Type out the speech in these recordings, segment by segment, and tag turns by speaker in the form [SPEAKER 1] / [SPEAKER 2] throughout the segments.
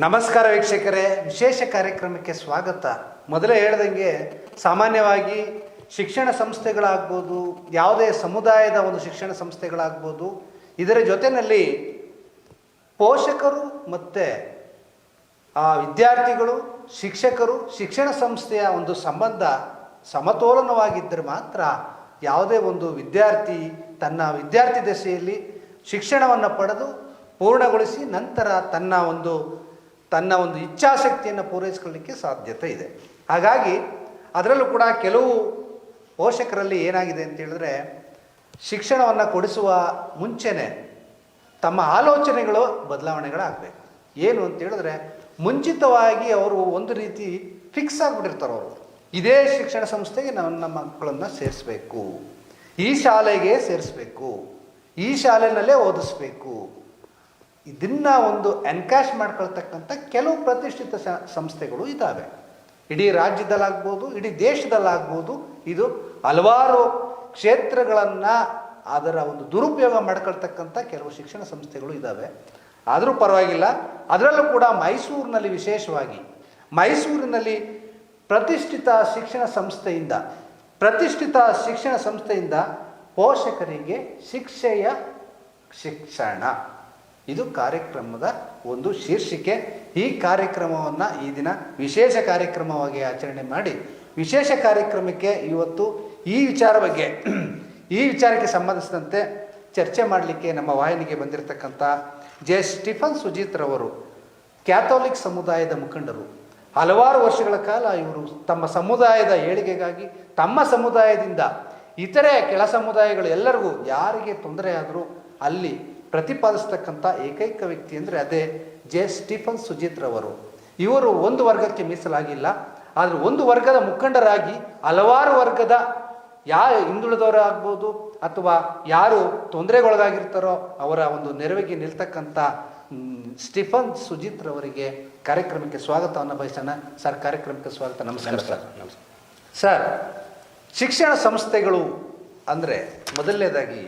[SPEAKER 1] ನಮಸ್ಕಾರ ವೀಕ್ಷಕರೇ, ವಿಶೇಷ ಕಾರ್ಯಕ್ರಮಕ್ಕೆ ಸ್ವಾಗತ. ಮೊದಲೇ ಹೇಳ್ದಂಗೆ ಸಾಮಾನ್ಯವಾಗಿ ಶಿಕ್ಷಣ ಸಂಸ್ಥೆಗಳಾಗ್ಬೋದು, ಯಾವುದೇ ಸಮುದಾಯದ ಒಂದು ಶಿಕ್ಷಣ ಸಂಸ್ಥೆಗಳಾಗ್ಬೋದು, ಇದರ ಜೊತೆಯಲ್ಲಿ ಪೋಷಕರು ಮತ್ತು ವಿದ್ಯಾರ್ಥಿಗಳು, ಶಿಕ್ಷಕರು, ಶಿಕ್ಷಣ ಸಂಸ್ಥೆಯ ಒಂದು ಸಂಬಂಧ ಸಮತೋಲನವಾಗಿದ್ದರೆ ಮಾತ್ರ ಯಾವುದೇ ಒಂದು ವಿದ್ಯಾರ್ಥಿ ತನ್ನ ವಿದ್ಯಾರ್ಥಿ ದಶೆಯಲ್ಲಿ ಶಿಕ್ಷಣವನ್ನು ಪಡೆದು ಪೂರ್ಣಗೊಳಿಸಿ ನಂತರ ತನ್ನ ಒಂದು ಇಚ್ಛಾಶಕ್ತಿಯನ್ನು ಪೂರೈಸಿಕೊಳ್ಳಲಿಕ್ಕೆ ಸಾಧ್ಯತೆ ಇದೆ. ಹಾಗಾಗಿ ಅದರಲ್ಲೂ ಕೂಡ ಕೆಲವು ಪೋಷಕರಲ್ಲಿ ಏನಾಗಿದೆ ಅಂತ ಹೇಳಿದ್ರೆ, ಶಿಕ್ಷಣವನ್ನು ಕೊಡಿಸುವ ಮುಂಚೆನೇ ತಮ್ಮ ಆಲೋಚನೆಗಳು ಬದಲಾವಣೆಗಳಾಗಬೇಕು. ಏನು ಅಂತ ಹೇಳಿದ್ರೆ, ಮುಂಚಿತವಾಗಿ ಅವರು ಒಂದು ರೀತಿ ಫಿಕ್ಸ್ ಆಗಿಬಿಟ್ಟಿರ್ತಾರೆ. ಅವರು ಇದೇ ಶಿಕ್ಷಣ ಸಂಸ್ಥೆಗೆ ನಮ್ಮ ಮಕ್ಕಳನ್ನು ಸೇರಿಸ್ಬೇಕು, ಈ ಶಾಲೆಗೆ ಸೇರಿಸ್ಬೇಕು, ಈ ಶಾಲೆಯಲ್ಲೇ ಓದಿಸ್ಬೇಕು. ಇದನ್ನು ಒಂದು ಎನ್ಕ್ಯಾಶ್ ಮಾಡ್ಕೊಳ್ತಕ್ಕಂಥ ಕೆಲವು ಪ್ರತಿಷ್ಠಿತ ಸಂಸ್ಥೆಗಳು ಇದ್ದಾವೆ. ಇಡೀ ರಾಜ್ಯದಲ್ಲಾಗ್ಬೋದು, ಇಡೀ ದೇಶದಲ್ಲಾಗ್ಬೋದು. ಇದು ಹಲವಾರು ಕ್ಷೇತ್ರಗಳನ್ನು ಅದರ ಒಂದು ದುರುಪಯೋಗ ಮಾಡ್ಕೊಳ್ತಕ್ಕಂಥ ಕೆಲವು ಶಿಕ್ಷಣ ಸಂಸ್ಥೆಗಳು ಇದ್ದಾವೆ. ಆದರೂ ಪರವಾಗಿಲ್ಲ. ಅದರಲ್ಲೂ ಕೂಡ ಮೈಸೂರಿನಲ್ಲಿ ವಿಶೇಷವಾಗಿ ಮೈಸೂರಿನಲ್ಲಿ ಪ್ರತಿಷ್ಠಿತ ಶಿಕ್ಷಣ ಸಂಸ್ಥೆಯಿಂದ ಪೋಷಕರಿಗೆ ಶಿಕ್ಷಣ ಇದು ಕಾರ್ಯಕ್ರಮದ ಒಂದು ಶೀರ್ಷಿಕೆ. ಈ ಕಾರ್ಯಕ್ರಮವನ್ನು ಈ ದಿನ ವಿಶೇಷ ಕಾರ್ಯಕ್ರಮವಾಗಿ ಆಚರಣೆ ಮಾಡಿ, ವಿಶೇಷ ಕಾರ್ಯಕ್ರಮಕ್ಕೆ ಇವತ್ತು ಈ ವಿಚಾರಕ್ಕೆ ಸಂಬಂಧಿಸಿದಂತೆ ಚರ್ಚೆ ಮಾಡಲಿಕ್ಕೆ ನಮ್ಮ ವಾಹಿನಿಗೆ ಬಂದಿರತಕ್ಕಂಥ ಜೆ ಸ್ಟೀಫನ್ ಸುಜಿತ್ ರವರು ಕ್ಯಾಥೋಲಿಕ್ ಸಮುದಾಯದ ಮುಖಂಡರು. ಹಲವಾರು ವರ್ಷಗಳ ಕಾಲ ಇವರು ತಮ್ಮ ಸಮುದಾಯದ ಏಳಿಗೆಗಾಗಿ, ತಮ್ಮ ಸಮುದಾಯದಿಂದ ಇತರೆ ಕೆಳ ಸಮುದಾಯಗಳು ಎಲ್ಲರಿಗೂ ಯಾರಿಗೆ ತೊಂದರೆ ಆದರೂ ಅಲ್ಲಿ ಪ್ರತಿಪಾದಿಸ್ತಕ್ಕಂಥ ಏಕೈಕ ವ್ಯಕ್ತಿ ಅಂದರೆ ಅದೇ ಜೆ ಸ್ಟೀಫನ್ ಸುಜಿತ್ ರವರು. ಇವರು ಒಂದು ವರ್ಗಕ್ಕೆ ಮೀಸಲಾಗಿಲ್ಲ, ಆದರೆ ಒಂದು ವರ್ಗದ ಮುಖಂಡರಾಗಿ ಹಲವಾರು ವರ್ಗದ ಹಿಂದುಳಿದವರು ಆಗ್ಬೋದು ಅಥವಾ ಯಾರು ತೊಂದರೆಗೊಳಗಾಗಿರ್ತಾರೋ ಅವರ ಒಂದು ನೆರವಿಗೆ ನಿಲ್ತಕ್ಕಂಥ ಸ್ಟೀಫನ್ ಸುಜಿತ್ ರವರಿಗೆ ಕಾರ್ಯಕ್ರಮಕ್ಕೆ ಸ್ವಾಗತವನ್ನು ಬಯಸೋಣ. ಸರ್, ಕಾರ್ಯಕ್ರಮಕ್ಕೆ ಸ್ವಾಗತ. ನಮಸ್ಕಾರ ಸರ್. ಸರ್, ಶಿಕ್ಷಣ ಸಂಸ್ಥೆಗಳು ಅಂದರೆ ಮೊದಲನೇದಾಗಿ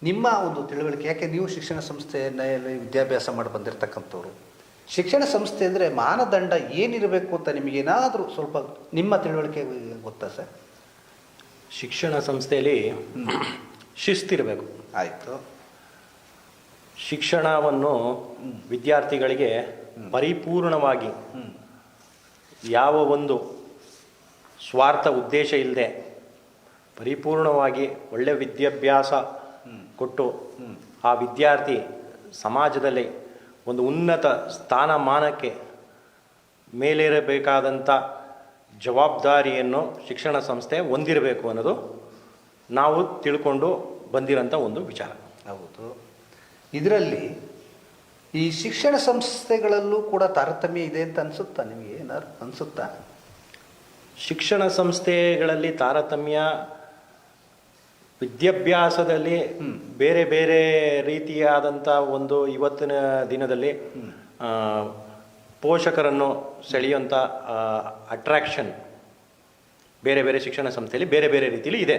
[SPEAKER 1] ನಿಮ್ಮ ಒಂದು ತಿಳುವಳಿಕೆ, ಯಾಕೆ ನೀವು ಶಿಕ್ಷಣ ಸಂಸ್ಥೆಯಲ್ಲಿ ವಿದ್ಯಾಭ್ಯಾಸ ಮಾಡಿ ಬಂದಿರತಕ್ಕಂಥವ್ರು, ಶಿಕ್ಷಣ ಸಂಸ್ಥೆ ಅಂದರೆ ಮಾನದಂಡ ಏನಿರಬೇಕು ಅಂತ ನಿಮಗೇನಾದರೂ ಸ್ವಲ್ಪ ನಿಮ್ಮ ತಿಳುವಳಿಕೆ ಗೊತ್ತಾ ಸರ್?
[SPEAKER 2] ಶಿಕ್ಷಣ ಸಂಸ್ಥೆಯಲ್ಲಿ ಶಿಸ್ತಿರಬೇಕು.
[SPEAKER 1] ಆಯಿತು.
[SPEAKER 2] ಶಿಕ್ಷಣವನ್ನು ವಿದ್ಯಾರ್ಥಿಗಳಿಗೆ ಪರಿಪೂರ್ಣವಾಗಿ ಯಾವ ಒಂದು ಸ್ವಾರ್ಥ ಉದ್ದೇಶ ಇಲ್ಲದೆ ಪರಿಪೂರ್ಣವಾಗಿ ಒಳ್ಳೆಯ ವಿದ್ಯಾಭ್ಯಾಸ ಕೊಟ್ಟು ಆ ವಿದ್ಯಾರ್ಥಿ ಸಮಾಜದಲ್ಲಿ ಒಂದು ಉನ್ನತ ಸ್ಥಾನಮಾನಕ್ಕೆ ಮೇಲೇರಬೇಕಾದಂಥ ಜವಾಬ್ದಾರಿಯನ್ನು ಶಿಕ್ಷಣ ಸಂಸ್ಥೆ ಹೊಂದಿರಬೇಕು ಅನ್ನೋದು ನಾವು ತಿಳ್ಕೊಂಡು ಬಂದಿರೋಂಥ ಒಂದು ವಿಚಾರ.
[SPEAKER 1] ಹೌದು. ಇದರಲ್ಲಿ ಈ ಶಿಕ್ಷಣ ಸಂಸ್ಥೆಗಳಲ್ಲೂ ಕೂಡ ತಾರತಮ್ಯ ಇದೆ ಅಂತ ಅನಿಸುತ್ತಾ ನಿಮಗೆ? ಏನಾದ್ರು ಅನಿಸುತ್ತಾ?
[SPEAKER 2] ಶಿಕ್ಷಣ ಸಂಸ್ಥೆಗಳಲ್ಲಿ ತಾರತಮ್ಯ, ವಿದ್ಯಾಭ್ಯಾಸದಲ್ಲಿ ಬೇರೆ ಬೇರೆ ರೀತಿಯಾದಂಥ ಒಂದು ಇವತ್ತಿನ ದಿನದಲ್ಲಿ ಪೋಷಕರನ್ನು ಸೆಳೆಯುವಂಥ ಅಟ್ರಾಕ್ಷನ್ ಬೇರೆ ಬೇರೆ ಶಿಕ್ಷಣ ಸಂಸ್ಥೆಯಲ್ಲಿ ಬೇರೆ ಬೇರೆ ರೀತಿಯಲ್ಲಿ ಇದೆ.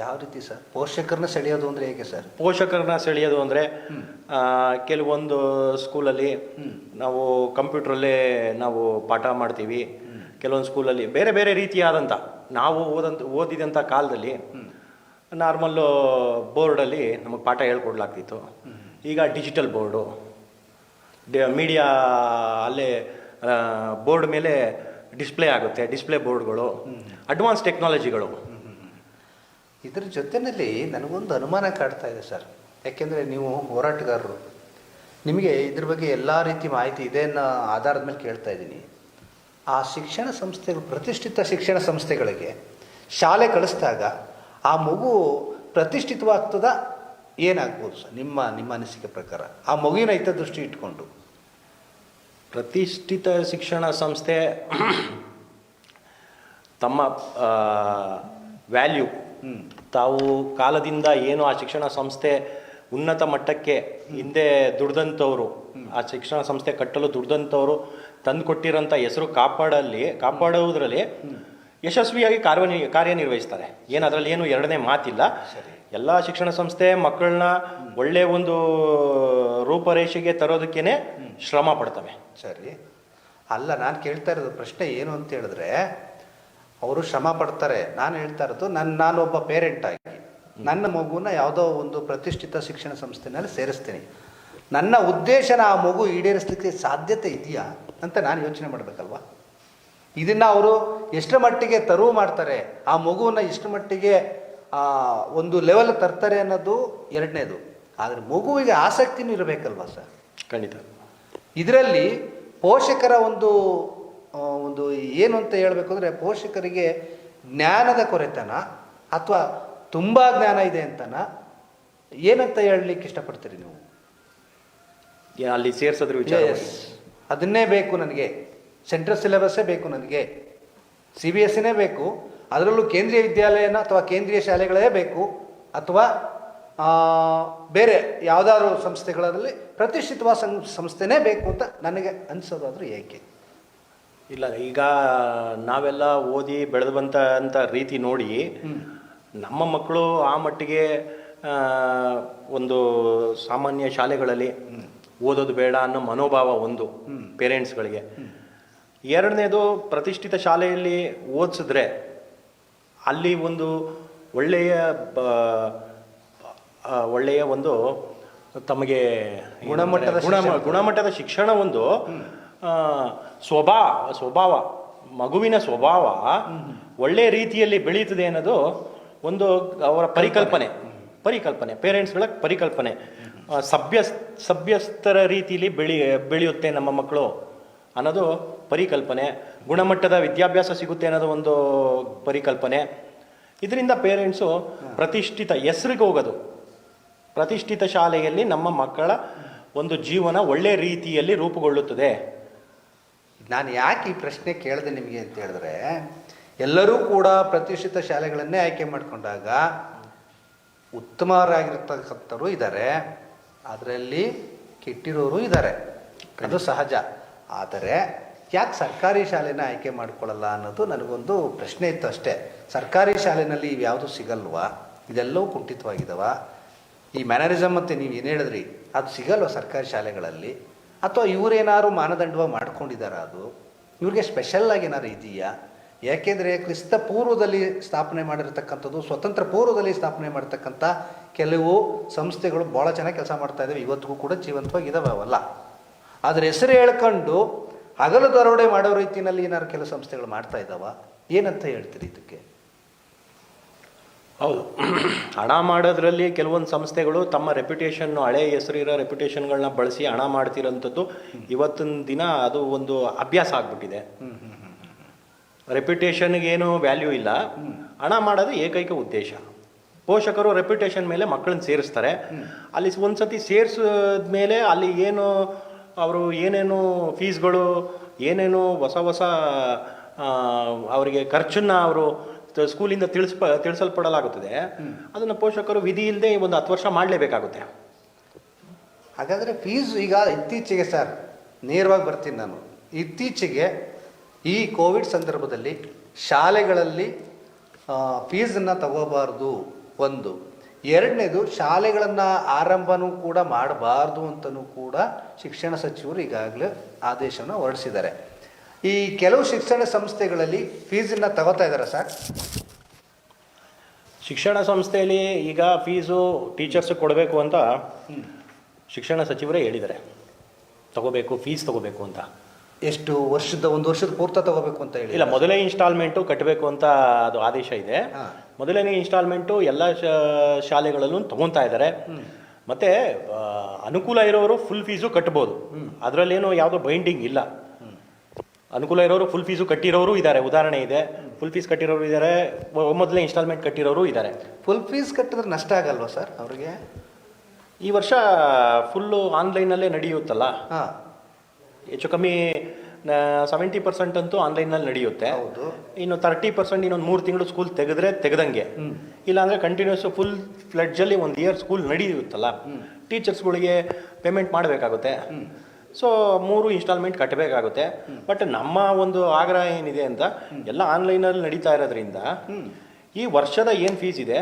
[SPEAKER 1] ಯಾವ ರೀತಿ ಸರ್? ಪೋಷಕರನ್ನ ಸೆಳೆಯೋದು ಅಂದರೆ ಹೇಗೆ ಸರ್?
[SPEAKER 2] ಪೋಷಕರನ್ನ ಸೆಳೆಯೋದು ಅಂದರೆ ಕೆಲವೊಂದು ಸ್ಕೂಲಲ್ಲಿ ನಾವು ಕಂಪ್ಯೂಟ್ರಲ್ಲೇ ನಾವು ಪಾಠ ಮಾಡ್ತೀವಿ. ಕೆಲವೊಂದು ಸ್ಕೂಲಲ್ಲಿ ಬೇರೆ ಬೇರೆ ರೀತಿಯಾದಂಥ ನಾವು ಓದಿದಂಥ ಕಾಲದಲ್ಲಿ ನಾರ್ಮಲ್ಲು ಬೋರ್ಡಲ್ಲಿ ನಮಗೆ ಪಾಠ ಹೇಳ್ಕೊಡ್ಲಾಗ್ತಿತ್ತು. ಈಗ ಡಿಜಿಟಲ್ ಬೋರ್ಡು, ಮೀಡಿಯಾ ಅಲ್ಲೇ ಬೋರ್ಡ್ ಮೇಲೆ ಡಿಸ್ಪ್ಲೇ ಆಗುತ್ತೆ, ಡಿಸ್ಪ್ಲೇ ಬೋರ್ಡ್ಗಳು, ಅಡ್ವಾನ್ಸ್ ಟೆಕ್ನಾಲಜಿಗಳು.
[SPEAKER 1] ಇದರ ಜೊತೆಯಲ್ಲಿ ನನಗೊಂದು ಅನುಮಾನ ಕಾಡ್ತಾ ಇದೆ ಸರ್. ಯಾಕೆಂದರೆ ನೀವು ಹೋರಾಟಗಾರರು, ನಿಮಗೆ ಇದ್ರ ಬಗ್ಗೆ ಎಲ್ಲ ರೀತಿ ಮಾಹಿತಿ ಇದೆ ಅನ್ನೋ ಆಧಾರದ ಮೇಲೆ ಕೇಳ್ತಾ ಇದ್ದೀನಿ. ಆ ಶಿಕ್ಷಣ ಸಂಸ್ಥೆಗಳು, ಪ್ರತಿಷ್ಠಿತ ಶಿಕ್ಷಣ ಸಂಸ್ಥೆಗಳಿಗೆ ಶಾಲೆ ಕಳಿಸಿದಾಗ ಆ ಮಗು ಪ್ರತಿಷ್ಠಿತವಾಗ್ತದ ಏನಾಗ್ಬೋದು ಸರ್ ನಿಮ್ಮ ಅನಿಸಿಕೆ ಪ್ರಕಾರ? ಆ ಮಗುವಿನ ಹಿತದೃಷ್ಟಿ ಇಟ್ಕೊಂಡು
[SPEAKER 2] ಪ್ರತಿಷ್ಠಿತ ಶಿಕ್ಷಣ ಸಂಸ್ಥೆ ತಮ್ಮ ವ್ಯಾಲ್ಯೂ, ತಾವು ಕಾಲದಿಂದ ಏನು ಆ ಶಿಕ್ಷಣ ಸಂಸ್ಥೆ ಉನ್ನತ ಮಟ್ಟಕ್ಕೆ ಹಿಂದೆ ದುಡ್ದಂಥವ್ರು, ಆ ಶಿಕ್ಷಣ ಸಂಸ್ಥೆ ಕಟ್ಟಲು ದುಡ್ದಂಥವ್ರು ತಂದು ಕೊಟ್ಟಿರೋಂಥ ಹೆಸರು ಕಾಪಾಡುವುದರಲ್ಲಿ ಯಶಸ್ವಿಯಾಗಿ ಕಾರ್ಯನಿರ್ವಹಿಸ್ತಾರೆ. ಏನು ಅದರಲ್ಲಿ ಏನು ಎರಡನೇ ಮಾತಿಲ್ಲ. ಎಲ್ಲ ಶಿಕ್ಷಣ ಸಂಸ್ಥೆ ಮಕ್ಕಳನ್ನ ಒಳ್ಳೆಯ ಒಂದು ರೂಪರೇಷೆಗೆ ತರೋದಕ್ಕೇನೆ ಶ್ರಮ ಪಡ್ತವೆ.
[SPEAKER 1] ಸರಿ, ಅಲ್ಲ ನಾನು ಕೇಳ್ತಾ ಇರೋದು ಪ್ರಶ್ನೆ ಏನು ಅಂತ ಹೇಳಿದ್ರೆ, ಅವರು ಶ್ರಮ ಪಡ್ತಾರೆ. ನಾನು ಹೇಳ್ತಾ ಇರೋದು ನಾನೊಬ್ಬ ಪೇರೆಂಟ್ ಆಗಿ ನನ್ನ ಮಗುನ ಯಾವುದೋ ಒಂದು ಪ್ರತಿಷ್ಠಿತ ಶಿಕ್ಷಣ ಸಂಸ್ಥೆನಲ್ಲಿ ಸೇರಿಸ್ತೀನಿ. ನನ್ನ ಉದ್ದೇಶನ ಆ ಮಗು ಈಡೇರಿಸಲಿಕ್ಕೆ ಸಾಧ್ಯತೆ ಇದೆಯಾ ಅಂತ ನಾನು ಯೋಚನೆ ಮಾಡಬೇಕಲ್ವ. ಇದನ್ನು ಅವರು ಎಷ್ಟರ ಮಟ್ಟಿಗೆ ತರುವು ಮಾಡ್ತಾರೆ, ಆ ಮಗುವನ್ನು ಎಷ್ಟು ಮಟ್ಟಿಗೆ ಒಂದು ಲೆವೆಲ್ ತರ್ತಾರೆ ಅನ್ನೋದು ಎರಡನೇದು. ಆದರೆ ಮಗುವಿಗೆ ಆಸಕ್ತಿನೂ ಇರಬೇಕಲ್ವ ಸರ್.
[SPEAKER 2] ಖಂಡಿತ.
[SPEAKER 1] ಇದರಲ್ಲಿ ಪೋಷಕರ ಒಂದು ಏನು ಅಂತ ಹೇಳಬೇಕು ಅಂದರೆ, ಪೋಷಕರಿಗೆ ಜ್ಞಾನದ ಕೊರೆತನ ಅಥವಾ ತುಂಬ ಜ್ಞಾನ ಇದೆ ಅಂತನ ಏನಂತ ಹೇಳಲಿಕ್ಕೆ ಇಷ್ಟಪಡ್ತೀರಿ ನೀವು?
[SPEAKER 2] ಅಲ್ಲಿ ಸೇರ್ಸೋದ್ರ ವಿಚಾರ
[SPEAKER 1] ಅದನ್ನೇ ಬೇಕು ನನಗೆ, ಸೆಂಟ್ರಲ್ ಸಿಲೆಬಸ್ಸೇ ಬೇಕು ನನಗೆ, CBSEನೇ ಬೇಕು, ಅದರಲ್ಲೂ ಕೇಂದ್ರೀಯ ವಿದ್ಯಾಲಯನ ಅಥವಾ ಕೇಂದ್ರೀಯ ಶಾಲೆಗಳೇ ಬೇಕು, ಅಥವಾ ಬೇರೆ ಯಾವುದಾದ್ರು ಸಂಸ್ಥೆಗಳಲ್ಲಿ ಪ್ರತಿಷ್ಠಿತವಾದ ಸಂಸ್ಥೆನೇ ಬೇಕು ಅಂತ ನನಗೆ ಅನಿಸೋದಾದ್ರೂ ಏಕೆ?
[SPEAKER 2] ಇಲ್ಲ, ಈಗ ನಾವೆಲ್ಲ ಓದಿ ಬೆಳೆದು ಬಂತ ರೀತಿ ನೋಡಿ ನಮ್ಮ ಮಕ್ಕಳು ಆ ಮಟ್ಟಿಗೆ ಒಂದು ಸಾಮಾನ್ಯ ಶಾಲೆಗಳಲ್ಲಿ ಓದೋದು ಬೇಡ ಅನ್ನೋ ಮನೋಭಾವ ಒಂದು ಪೇರೆಂಟ್ಸ್ಗಳಿಗೆ. ಎರಡನೇದು, ಪ್ರತಿಷ್ಠಿತ ಶಾಲೆಯಲ್ಲಿ ಓದಿಸಿದ್ರೆ ಅಲ್ಲಿ ಒಂದು ಒಳ್ಳೆಯ ಒಂದು ತಮಗೆ ಗುಣಮಟ್ಟದ ಶಿಕ್ಷಣ, ಒಂದು ಸ್ವಭಾವ ಮಗುವಿನ ಸ್ವಭಾವ ಒಳ್ಳೆಯ ರೀತಿಯಲ್ಲಿ ಬೆಳೀತದೆ ಅನ್ನೋದು ಒಂದು ಅವರ ಪರಿಕಲ್ಪನೆ ಪೇರೆಂಟ್ಸ್ಗಳ ಪರಿಕಲ್ಪನೆ. ಸಭ್ಯಸ್ಥರ ರೀತಿಯಲ್ಲಿ ಬೆಳೆಯುತ್ತೆ ನಮ್ಮ ಮಕ್ಕಳು ಅನ್ನೋದು ಪರಿಕಲ್ಪನೆ. ಗುಣಮಟ್ಟದ ವಿದ್ಯಾಭ್ಯಾಸ ಸಿಗುತ್ತೆ ಅನ್ನೋದು ಒಂದು ಪರಿಕಲ್ಪನೆ. ಇದರಿಂದ ಪೇರೆಂಟ್ಸು ಪ್ರತಿಷ್ಠಿತ ಹೆಸರಿಗೆ ಹೋಗೋದು, ಪ್ರತಿಷ್ಠಿತ ಶಾಲೆಯಲ್ಲಿ ನಮ್ಮ ಮಕ್ಕಳ ಒಂದು ಜೀವನ ಒಳ್ಳೆ ರೀತಿಯಲ್ಲಿ ರೂಪುಗೊಳ್ಳುತ್ತದೆ.
[SPEAKER 1] ನಾನು ಯಾಕೆ ಈ ಪ್ರಶ್ನೆ ಕೇಳಿದೆ ನಿಮಗೆ ಅಂತ ಹೇಳಿದ್ರೆ, ಎಲ್ಲರೂ ಕೂಡ ಪ್ರತಿಷ್ಠಿತ ಶಾಲೆಗಳನ್ನೇ ಆಯ್ಕೆ ಮಾಡಿಕೊಂಡಾಗ ಉತ್ತಮರಾಗಿರ್ತಕ್ಕಂಥವ್ರು ಇದ್ದಾರೆ, ಅದರಲ್ಲಿ ಕೆಟ್ಟಿರೋರು ಇದ್ದಾರೆ, ಅದು ಸಹಜ. ಆದರೆ ಯಾಕೆ ಸರ್ಕಾರಿ ಶಾಲೆನ ಆಯ್ಕೆ ಮಾಡ್ಕೊಳ್ಳಲ್ಲ ಅನ್ನೋದು ನನಗೊಂದು ಪ್ರಶ್ನೆ ಇತ್ತು ಅಷ್ಟೇ. ಸರ್ಕಾರಿ ಶಾಲೆಯಲ್ಲಿ ಇವ್ಯಾವುದು ಸಿಗಲ್ವಾ? ಇದೆಲ್ಲವೂ ಕುಂಠಿತವಾಗಿದ್ದಾವ? ಈ ಮ್ಯಾನರಿಸಮ್ ಅಂತ ನೀವು ಏನು ಹೇಳಿದ್ರಿ, ಅದು ಸಿಗಲ್ವ ಸರ್ಕಾರಿ ಶಾಲೆಗಳಲ್ಲಿ? ಅಥವಾ ಇವರೇನಾದ್ರು ಮಾನದಂಡವಾಗಿ ಮಾಡ್ಕೊಂಡಿದ್ದಾರಾ? ಅದು ಇವ್ರಿಗೆ ಸ್ಪೆಷಲ್ಲಾಗಿ ಏನಾದ್ರು ಇದೆಯಾ? ಯಾಕೆಂದರೆ ಕ್ರಿಸ್ತ ಪೂರ್ವದಲ್ಲಿ ಸ್ಥಾಪನೆ ಮಾಡಿರ್ತಕ್ಕಂಥದ್ದು, ಸ್ವತಂತ್ರ ಪೂರ್ವದಲ್ಲಿ ಸ್ಥಾಪನೆ ಮಾಡ್ತಕ್ಕಂಥ ಕೆಲವು ಸಂಸ್ಥೆಗಳು ಭಾಳ ಚೆನ್ನಾಗಿ ಕೆಲಸ ಮಾಡ್ತಾ ಇದ್ದಾವೆ, ಇವತ್ತಿಗೂ ಕೂಡ ಜೀವಂತವಾಗಿದ್ದಾವೆ ಅವಲ್ಲ. ಆದರೆ ಹೆಸರು ಹೇಳ್ಕೊಂಡು ಹಗಲು ದರೋಡೆ ಮಾಡೋ ರೀತಿಯಲ್ಲಿ ಏನಾದ್ರು ಕೆಲವು ಸಂಸ್ಥೆಗಳು ಮಾಡ್ತಾ ಇದ್ದಾವ? ಏನಂತ ಹೇಳ್ತೀರಿ ಇದಕ್ಕೆ?
[SPEAKER 2] ಹೌದು, ಹಣ ಮಾಡೋದ್ರಲ್ಲಿ ಕೆಲವೊಂದು ಸಂಸ್ಥೆಗಳು ತಮ್ಮ ರೆಪ್ಯುಟೇಷನ್, ಹಳೆ ಹೆಸರಿರೋ ರೆಪ್ಯುಟೇಷನ್ಗಳನ್ನ ಬಳಸಿ ಹಣ ಮಾಡ್ತಿರೋಂಥದ್ದು ಇವತ್ತಿನ ದಿನ ಅದು ಒಂದು ಅಭ್ಯಾಸ ಆಗ್ಬಿಟ್ಟಿದೆ. ರೆಪ್ಯುಟೇಷನ್ಗೆ ಏನು ವ್ಯಾಲ್ಯೂ ಇಲ್ಲ, ಹಣ ಮಾಡೋದು ಏಕೈಕ ಉದ್ದೇಶ. ಪೋಷಕರು ರೆಪ್ಯುಟೇಷನ್ ಮೇಲೆ ಮಕ್ಕಳನ್ನ ಸೇರಿಸ್ತಾರೆ. ಅಲ್ಲಿ ಒಂದ್ಸತಿ ಸೇರಿಸಿದ್ಮೇಲೆ ಅಲ್ಲಿ ಏನು ಅವರು ಏನೇನು ಫೀಸ್ಗಳು, ಏನೇನು ಹೊಸ ಅವರಿಗೆ ಖರ್ಚನ್ನು ಅವರು ಸ್ಕೂಲಿಂದ ತಿಳಿಸಲ್ಪಡಲಾಗುತ್ತದೆ, ಅದನ್ನು ಪೋಷಕರು ವಿಧಿ ಇಲ್ಲದೆ ಒಂದು 10 ವರ್ಷ ಮಾಡಲೇಬೇಕಾಗುತ್ತೆ.
[SPEAKER 1] ಹಾಗಾದರೆ ಫೀಸ್ ಈಗ ಇತ್ತೀಚೆಗೆ ಸರ್, ನೇರವಾಗಿ ಬರ್ತೀನಿ ನಾನು, ಇತ್ತೀಚೆಗೆ ಈ ಕೋವಿಡ್ ಸಂದರ್ಭದಲ್ಲಿ ಶಾಲೆಗಳಲ್ಲಿ ಫೀಸನ್ನು ತಗೋಬಾರ್ದು ಒಂದು. ಎರಡನೇದು, ಶಾಲೆಗಳನ್ನು ಆರಂಭನೂ ಕೂಡ ಮಾಡಬಾರ್ದು ಅಂತಲೂ ಕೂಡ ಶಿಕ್ಷಣ ಸಚಿವರು ಈಗಾಗಲೇ ಆದೇಶವನ್ನು ಹೊರಡಿಸಿದ್ದಾರೆ. ಈ ಕೆಲವು ಶಿಕ್ಷಣ ಸಂಸ್ಥೆಗಳಲ್ಲಿ ಫೀಸನ್ನು ತಗೋತಾ ಇದ್ದಾರೆ ಸರ್.
[SPEAKER 2] ಶಿಕ್ಷಣ ಸಂಸ್ಥೆಯಲ್ಲಿ ಈಗ ಫೀಸು ಟೀಚರ್ಸ್ ಕೊಡಬೇಕು ಅಂತ ಶಿಕ್ಷಣ ಸಚಿವರೇ ಹೇಳಿದ್ದಾರೆ, ಫೀಸ್ ತಗೋಬೇಕು ಅಂತ.
[SPEAKER 1] ಎಷ್ಟು ವರ್ಷದ? 1 ವರ್ಷದ ಪೂರ್ತ ತಗೋಬೇಕು ಅಂತ ಹೇಳಿ
[SPEAKER 2] ಇಲ್ಲ, ಮೊದಲನೇ ಇನ್ಸ್ಟಾಲ್ಮೆಂಟು ಕಟ್ಟಬೇಕು ಅಂತ ಅದು ಆದೇಶ ಇದೆ. ಮೊದಲನೇ ಇನ್ಸ್ಟಾಲ್ಮೆಂಟು ಎಲ್ಲ ಶಾಲೆಗಳಲ್ಲೂ ತಗೊತಾ ಇದ್ದಾರೆ. ಮತ್ತೆ ಅನುಕೂಲ ಇರೋರು ಫುಲ್ ಫೀಸು ಕಟ್ಬೋದು, ಅದರಲ್ಲೇನು ಯಾವುದೋ ಬೈಂಡಿಂಗ್ ಇಲ್ಲ. ಅನುಕೂಲ ಇರೋರು ಫುಲ್ ಫೀಸು ಕಟ್ಟಿರೋರು ಇದ್ದಾರೆ, ಉದಾಹರಣೆ ಇದೆ. ಫುಲ್ ಫೀಸ್ ಕಟ್ಟಿರೋರು ಇದ್ದಾರೆ, ಮೊದಲನೇ ಇನ್ಸ್ಟಾಲ್ಮೆಂಟ್ ಕಟ್ಟಿರೋರು ಇದ್ದಾರೆ.
[SPEAKER 1] ಫುಲ್ ಫೀಸ್ ಕಟ್ಟಿದ್ರೆ ನಷ್ಟ ಆಗಲ್ವಾ ಸರ್ ಅವ್ರಿಗೆ?
[SPEAKER 2] ಈ ವರ್ಷ ಫುಲ್ಲು ಆನ್ಲೈನಲ್ಲೇ ನಡೆಯುತ್ತಲ್ಲ, ಹೆಚ್ಚು ಕಮ್ಮಿ 70% ಅಂತೂ ಆನ್ಲೈನಲ್ಲಿ ನಡೆಯುತ್ತೆ. ಇನ್ನು 30% ಇನ್ನೊಂದು 3 ತಿಂಗಳು ಸ್ಕೂಲ್ ತೆಗೆದಂಗೆ, ಇಲ್ಲಾಂದರೆ ಕಂಟಿನ್ಯೂಸ್ ಫುಲ್ ಫ್ಲೆಡ್ಜಲ್ಲಿ 1 ಇಯರ್ ಸ್ಕೂಲ್ ನಡೆಯುತ್ತಲ್ಲ, ಟೀಚರ್ಸ್ಗಳಿಗೆ ಪೇಮೆಂಟ್ ಮಾಡಬೇಕಾಗುತ್ತೆ. ಸೊ 3 ಇನ್ಸ್ಟಾಲ್ಮೆಂಟ್ ಕಟ್ಟಬೇಕಾಗುತ್ತೆ. ಬಟ್ ನಮ್ಮ ಒಂದು ಆಗ್ರಹ ಏನಿದೆ ಅಂತ, ಎಲ್ಲ ಆನ್ಲೈನಲ್ಲಿ ನಡೀತಾ ಇರೋದ್ರಿಂದ ಈ ವರ್ಷದ ಏನು ಫೀಸ್ ಇದೆ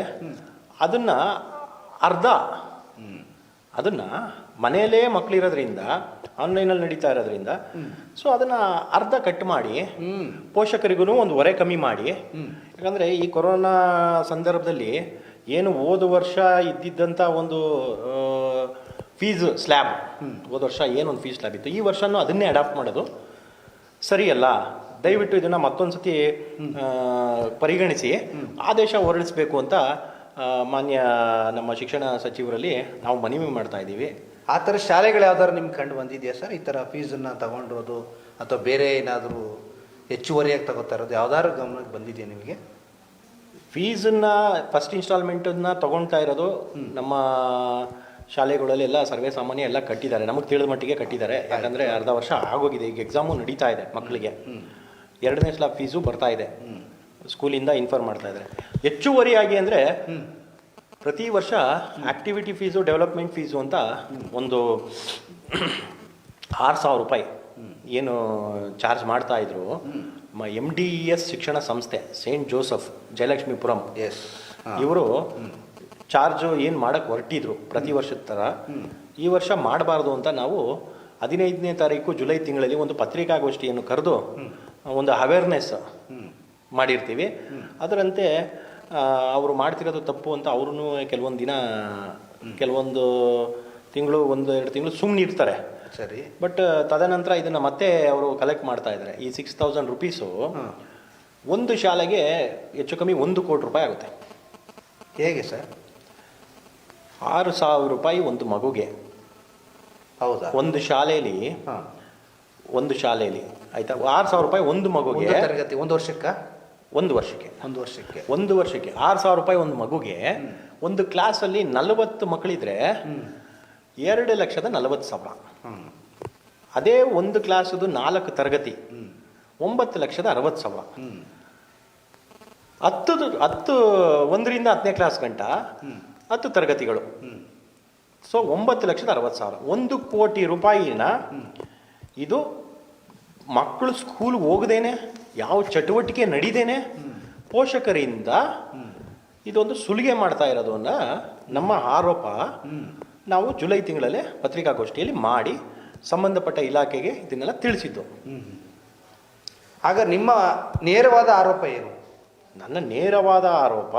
[SPEAKER 2] ಅದನ್ನು ಮನೆಯಲ್ಲೇ ಮಕ್ಕಳಿರೋದ್ರಿಂದ ಆನ್ಲೈನಲ್ಲಿ ನಡೀತಾ ಇರೋದ್ರಿಂದ ಸೊ ಅದನ್ನು ಅರ್ಧ ಕಟ್ ಮಾಡಿ ಪೋಷಕರಿಗೂ ಒಂದು ಹೊರೆ ಕಮ್ಮಿ ಮಾಡಿ, ಯಾಕಂದರೆ ಈ ಕೊರೋನಾ ಸಂದರ್ಭದಲ್ಲಿ ಏನು ಹೋದ ವರ್ಷ ಇದ್ದಿದ್ದಂಥ ಒಂದು ಫೀಸ್ ಸ್ಲ್ಯಾಬ್, ಹೋದ ವರ್ಷ ಏನೊಂದು ಫೀಸ್ ಸ್ಲ್ಯಾಬ್ ಇತ್ತು, ಈ ವರ್ಷನೂ ಅದನ್ನೇ ಅಡಾಪ್ಟ್ ಮಾಡೋದು ಸರಿಯಲ್ಲ. ದಯವಿಟ್ಟು ಇದನ್ನು ಮತ್ತೊಂದು ಸತಿ ಪರಿಗಣಿಸಿ ಆದೇಶ ಹೊರಡಿಸಬೇಕು ಅಂತ ಮಾನ್ಯ ನಮ್ಮ ಶಿಕ್ಷಣ ಸಚಿವರಲ್ಲಿ ನಾವು ಮನವಿ ಮಾಡ್ತಾ ಇದ್ದೀವಿ.
[SPEAKER 1] ಆ ಥರ ಶಾಲೆಗಳು ಯಾವ್ದಾದ್ರು ನಿಮ್ಗೆ ಕಂಡು ಬಂದಿದೆಯಾ ಸರ್? ಈ ಥರ ಫೀಸನ್ನು ತಗೊಂಡಿರೋದು ಅಥವಾ ಬೇರೆ ಏನಾದರೂ ಹೆಚ್ಚುವರಿಯಾಗಿ ತಗೋತಾ ಇರೋದು ಯಾವ್ದಾದ್ರು ಗಮನಕ್ಕೆ ಬಂದಿದೆಯಾ ನಿಮಗೆ?
[SPEAKER 2] ಫೀಸನ್ನು ಫಸ್ಟ್ ಇನ್ಸ್ಟಾಲ್ಮೆಂಟನ್ನು ತೊಗೊಳ್ತಾ ಇರೋದು ನಮ್ಮ ಶಾಲೆಗಳಲ್ಲಿ ಎಲ್ಲ ಸರ್ವೇ ಸಾಮಾನ್ಯ ಎಲ್ಲ ಕಟ್ಟಿದ್ದಾರೆ, ನಮಗೆ ತಿಳಿದ ಮಟ್ಟಿಗೆ ಕಟ್ಟಿದ್ದಾರೆ. ಯಾಕಂದರೆ ಅರ್ಧ ವರ್ಷ ಆಗೋಗಿದೆ, ಈಗ ಎಕ್ಸಾಮು ನಡೀತಾ ಇದೆ ಮಕ್ಕಳಿಗೆ, 2ನೇ ಸ್ಲಾಬ್ ಫೀಸು ಬರ್ತಾ ಇದೆ, ಸ್ಕೂಲಿಂದ ಇನ್ಫಾರ್ಮ್ ಮಾಡ್ತಾ ಇದ್ದಾರೆ. ಹೆಚ್ಚುವರಿಯಾಗಿ ಅಂದರೆ ಪ್ರತಿ ವರ್ಷ ಆ್ಯಕ್ಟಿವಿಟಿ ಫೀಸು, ಡೆವಲಪ್ಮೆಂಟ್ ಫೀಸು ಅಂತ ಒಂದು 6,000 ರೂಪಾಯಿ ಏನು ಚಾರ್ಜ್ ಮಾಡ್ತಾಯಿದ್ರು. MDES ಶಿಕ್ಷಣ ಸಂಸ್ಥೆ ಸೇಂಟ್ ಜೋಸಫ್ ಜಯಲಕ್ಷ್ಮೀಪುರಂ, ಇವರು ಚಾರ್ಜು ಏನು ಮಾಡೋಕ್ಕೆ ಹೊರಟಿದ್ರು ಪ್ರತಿ ವರ್ಷದ ಥರ, ಈ ವರ್ಷ ಮಾಡಬಾರ್ದು ಅಂತ ನಾವು 15ನೇ ತಾರೀಕು ಜುಲೈ ತಿಂಗಳಲ್ಲಿ ಒಂದು ಪತ್ರಿಕಾಗೋಷ್ಠಿಯನ್ನು ಕರೆದು ಒಂದು ಅವೇರ್ನೆಸ್ ಮಾಡಿರ್ತೀವಿ. ಅದರಂತೆ ಅವರು ಮಾಡ್ತಿರೋದು ತಪ್ಪು ಅಂತ ಅವ್ರೂ ಕೆಲವೊಂದು ದಿನ, ಕೆಲವೊಂದು ತಿಂಗಳು, 1-2 ತಿಂಗಳು ಸುಮ್ಮನೆ ಇರ್ತಾರೆ.
[SPEAKER 1] ಸರಿ.
[SPEAKER 2] ಬಟ್ ತದನಂತರ ಇದನ್ನು ಮತ್ತೆ ಅವರು ಕಲೆಕ್ಟ್ ಮಾಡ್ತಾ ಇದ್ದಾರೆ. ಈ 6,000 ರುಪೀಸು ಒಂದು ಶಾಲೆಗೆ ಹೆಚ್ಚು ಕಮ್ಮಿ 1 ಕೋಟಿ ರೂಪಾಯಿ ಆಗುತ್ತೆ.
[SPEAKER 1] ಹೇಗೆ ಸರ್?
[SPEAKER 2] 6,000 ರೂಪಾಯಿ ಒಂದು ಮಗುಗೆ.
[SPEAKER 1] ಹೌದಾ?
[SPEAKER 2] ಒಂದು ಶಾಲೆಯಲ್ಲಿ ಆಯ್ತಾ, 6,000 ರೂಪಾಯಿ ಒಂದು ಮಗುಗೆ.
[SPEAKER 1] ತರಗತಿ ಒಂದು ವರ್ಷಕ್ಕೆ
[SPEAKER 2] 6,000 ರೂಪಾಯಿ ಒಂದು ಮಗುಗೆ. ಒಂದು ಕ್ಲಾಸಲ್ಲಿ 40 ಮಕ್ಕಳಿದ್ರೆ 2,40,000. ಅದೇ ಒಂದು ಕ್ಲಾಸದು 4 ತರಗತಿ 9,60,000. 1ರಿಂದ 10ನೇ ಕ್ಲಾಸ್ ಗಂಟ 10 ತರಗತಿಗಳು. ಸೊ 9,60,000. 1 ಕೋಟಿ ರೂಪಾಯಿನ ಇದು ಮಕ್ಕಳು ಸ್ಕೂಲ್ ಹೋಗದೇನೆ, ಯಾವ ಚಟುವಟಿಕೆ ನಡೀದೇನೆ ಪೋಷಕರಿಂದ ಇದೊಂದು ಸುಲಿಗೆ ಮಾಡ್ತಾ ಇರೋದನ್ನ ನಮ್ಮ ಆರೋಪ. ನಾವು ಜುಲೈ ತಿಂಗಳಲ್ಲೇ ಪತ್ರಿಕಾಗೋಷ್ಠಿಯಲ್ಲಿ ಮಾಡಿ ಸಂಬಂಧಪಟ್ಟ ಇಲಾಖೆಗೆ ಇದನ್ನೆಲ್ಲ ತಿಳಿಸಿದ್ದು.
[SPEAKER 1] ಆಗ ನಿಮ್ಮ ನೇರವಾದ ಆರೋಪ ಏನು?
[SPEAKER 2] ನನ್ನ ನೇರವಾದ ಆರೋಪ,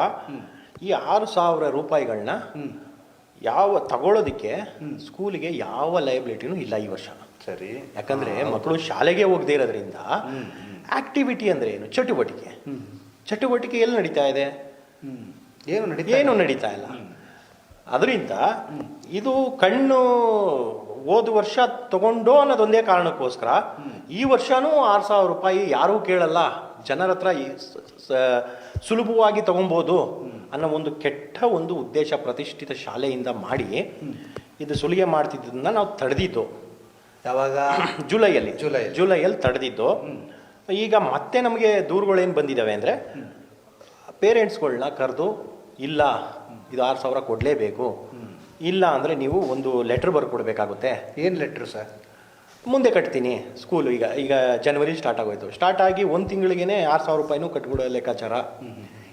[SPEAKER 2] ಈ 6,000 ರೂಪಾಯಿಗಳನ್ನ ತಗೊಳ್ಳೋದಕ್ಕೆ ಸ್ಕೂಲಿಗೆ ಯಾವ ಲಯಬಿಲಿಟಿನೂ ಇಲ್ಲ ಈ ವರ್ಷ.
[SPEAKER 1] ಸರಿ.
[SPEAKER 2] ಯಾಕಂದ್ರೆ ಮಕ್ಕಳು ಶಾಲೆಗೆ ಹೋಗದೇ ಇರೋದ್ರಿಂದ ಆಕ್ಟಿವಿಟಿ ಅಂದ್ರೆ ಏನು, ಚಟುವಟಿಕೆ ಎಲ್ಲಿ ನಡೀತಾ ಇದೆ? ಏನು ನಡೀತಾ ಇಲ್ಲ. ಅದರಿಂದ ಇದು ಕಣ್ಣು ಹೋದ ವರ್ಷ ತಗೊಂಡು ಅನ್ನೋದೊಂದೇ ಕಾರಣಕ್ಕೋಸ್ಕರ ಈ ವರ್ಷನೂ 6,000 ರೂಪಾಯಿ ಯಾರೂ ಕೇಳಲ್ಲ, ಜನರ ಹತ್ರ ಸುಲಭವಾಗಿ ತಗೊಬೋದು ಅನ್ನೋ ಒಂದು ಕೆಟ್ಟ ಒಂದು ಉದ್ದೇಶ ಪ್ರತಿಷ್ಠಿತ ಶಾಲೆಯಿಂದ ಮಾಡಿ ಇದು ಸುಲಿಗೆ ಮಾಡ್ತಿದ್ದನ್ನ ನಾವು ತಡೆದಿದ್ದು.
[SPEAKER 1] ಯಾವಾಗ?
[SPEAKER 2] ಜುಲೈಯಲ್ಲಿ ತಡೆದಿದ್ದು. ಈಗ ಮತ್ತೆ ನಮಗೆ ದೂರುಗಳೇನು ಬಂದಿದ್ದಾವೆ ಅಂದರೆ, ಪೇರೆಂಟ್ಸ್ಗಳನ್ನ ಕರೆದು ಇಲ್ಲ ಇದು 6,000 ಕೊಡಲೇಬೇಕು, ಇಲ್ಲ ಅಂದರೆ ನೀವು ಒಂದು ಲೆಟ್ರ್ ಬರ್ಕೊಡ್ಬೇಕಾಗುತ್ತೆ.
[SPEAKER 1] ಏನು ಲೆಟ್ರು ಸರ್?
[SPEAKER 2] ಮುಂದೆ ಕಟ್ತೀನಿ ಸ್ಕೂಲು. ಈಗ ಜನವರಿ ಸ್ಟಾರ್ಟ್ ಆಗೋಯ್ತು, ಸ್ಟಾರ್ಟ್ ಆಗಿ 1 ತಿಂಗಳಿಗೇ 6,000 ರೂಪಾಯಿನೂ ಕಟ್ಬಿಡೋ ಲೆಕ್ಕಾಚಾರ.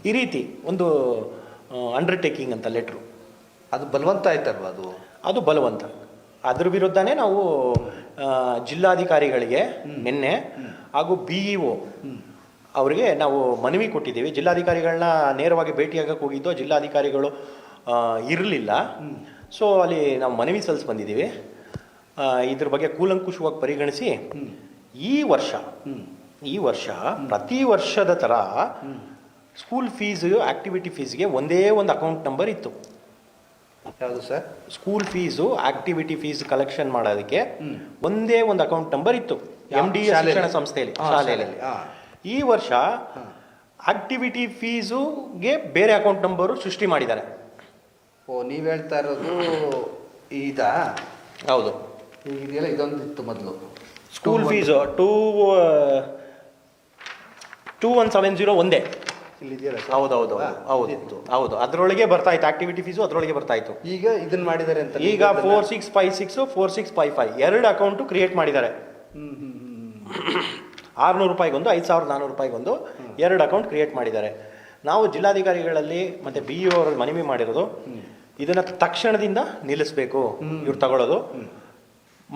[SPEAKER 2] ಈ ರೀತಿ ಒಂದು ಅಂಡರ್ಟೇಕಿಂಗ್ ಅಂತ ಲೆಟ್ರು.
[SPEAKER 1] ಅದು ಬಲವಂತ ಆಯ್ತಲ್ವ?
[SPEAKER 2] ಅದು ಬಲವಂತ. ಅದ್ರ ವಿರುದ್ಧನೇ ನಾವು ಜಿಲ್ಲಾಧಿಕಾರಿಗಳಿಗೆ ನಿನ್ನೆ ಹಾಗೂ BEO ಅವರಿಗೆ ನಾವು ಮನವಿ ಕೊಟ್ಟಿದ್ದೀವಿ. ಜಿಲ್ಲಾಧಿಕಾರಿಗಳನ್ನ ನೇರವಾಗಿ ಭೇಟಿಯಾಗಕ್ಕೆ ಹೋಗಿದ್ದು, ಜಿಲ್ಲಾಧಿಕಾರಿಗಳು ಇರಲಿಲ್ಲ. ಸೊ ಅಲ್ಲಿ ನಾವು ಮನವಿ ಸಲ್ಲಿಸಿ ಬಂದಿದ್ದೀವಿ. ಇದ್ರ ಬಗ್ಗೆ ಕೂಲಂಕುಷವಾಗಿ ಪರಿಗಣಿಸಿ ಈ ವರ್ಷ ಪ್ರತಿ ವರ್ಷದ ಥರ ಸ್ಕೂಲ್ ಫೀಸ್, ಆಕ್ಟಿವಿಟಿ ಫೀಸ್ಗೆ ಒಂದೇ ಒಂದು ಅಕೌಂಟ್ ನಂಬರ್ ಇತ್ತು.
[SPEAKER 1] ಯಾವುದು sir?
[SPEAKER 2] School fees, activity fees collection ಮಾಡೋದಕ್ಕೆ ಒಂದೇ ಒಂದು ಅಕೌಂಟ್ ನಂಬರ್ ಇತ್ತು MDES ಶಿಕ್ಷಣ ಸಂಸ್ಥೆಯಲ್ಲಿ, ಶಾಲೆಯಲ್ಲಿ. ಈ ವರ್ಷ ಆಕ್ಟಿವಿಟಿ ಫೀಸುಗೆ ಬೇರೆ ಅಕೌಂಟ್ ನಂಬರು ಸೃಷ್ಟಿ ಮಾಡಿದ್ದಾರೆ.
[SPEAKER 1] ಓ, ನೀವು ಹೇಳ್ತಾ ಇರೋದು
[SPEAKER 2] ಹೌದು.
[SPEAKER 1] ಇದೆಲ್ಲ ಇದೊಂದು ಇತ್ತು ಮೊದಲು.
[SPEAKER 2] ಸ್ಕೂಲ್ ಫೀಸು 2170 ಒಂದೇ. ಹೌದು. ಅದರೊಳಗೆ ಬರ್ತಾ ಇತ್ತು ಆಕ್ಟಿವಿಟಿ ಫೀಸು, ಅದರೊಳಗೆ ಬರ್ತಾ ಇತ್ತು.
[SPEAKER 1] ಈಗ ಇದನ್ನ ಮಾಡಿದ್ದಾರೆ ಅಂತ.
[SPEAKER 2] ಈಗ 4656, 4655 2 ಅಕೌಂಟು ಕ್ರಿಯೇಟ್ ಮಾಡಿದ್ದಾರೆ. 600 ರೂಪಾಯಿಗೊಂದು, 5,400 ರೂಪಾಯಿಗೊಂದು 2 ಅಕೌಂಟ್ ಕ್ರಿಯೇಟ್ ಮಾಡಿದ್ದಾರೆ. ನಾವು ಜಿಲ್ಲಾಧಿಕಾರಿಗಳಲ್ಲಿ ಮತ್ತು BEO ಅವರಲ್ಲಿ ಮನವಿ ಮಾಡಿರೋದು, ಇದನ್ನು ತಕ್ಷಣದಿಂದ ನಿಲ್ಲಿಸ್ಬೇಕು ಇವ್ರು ತಗೊಳ್ಳೋದು.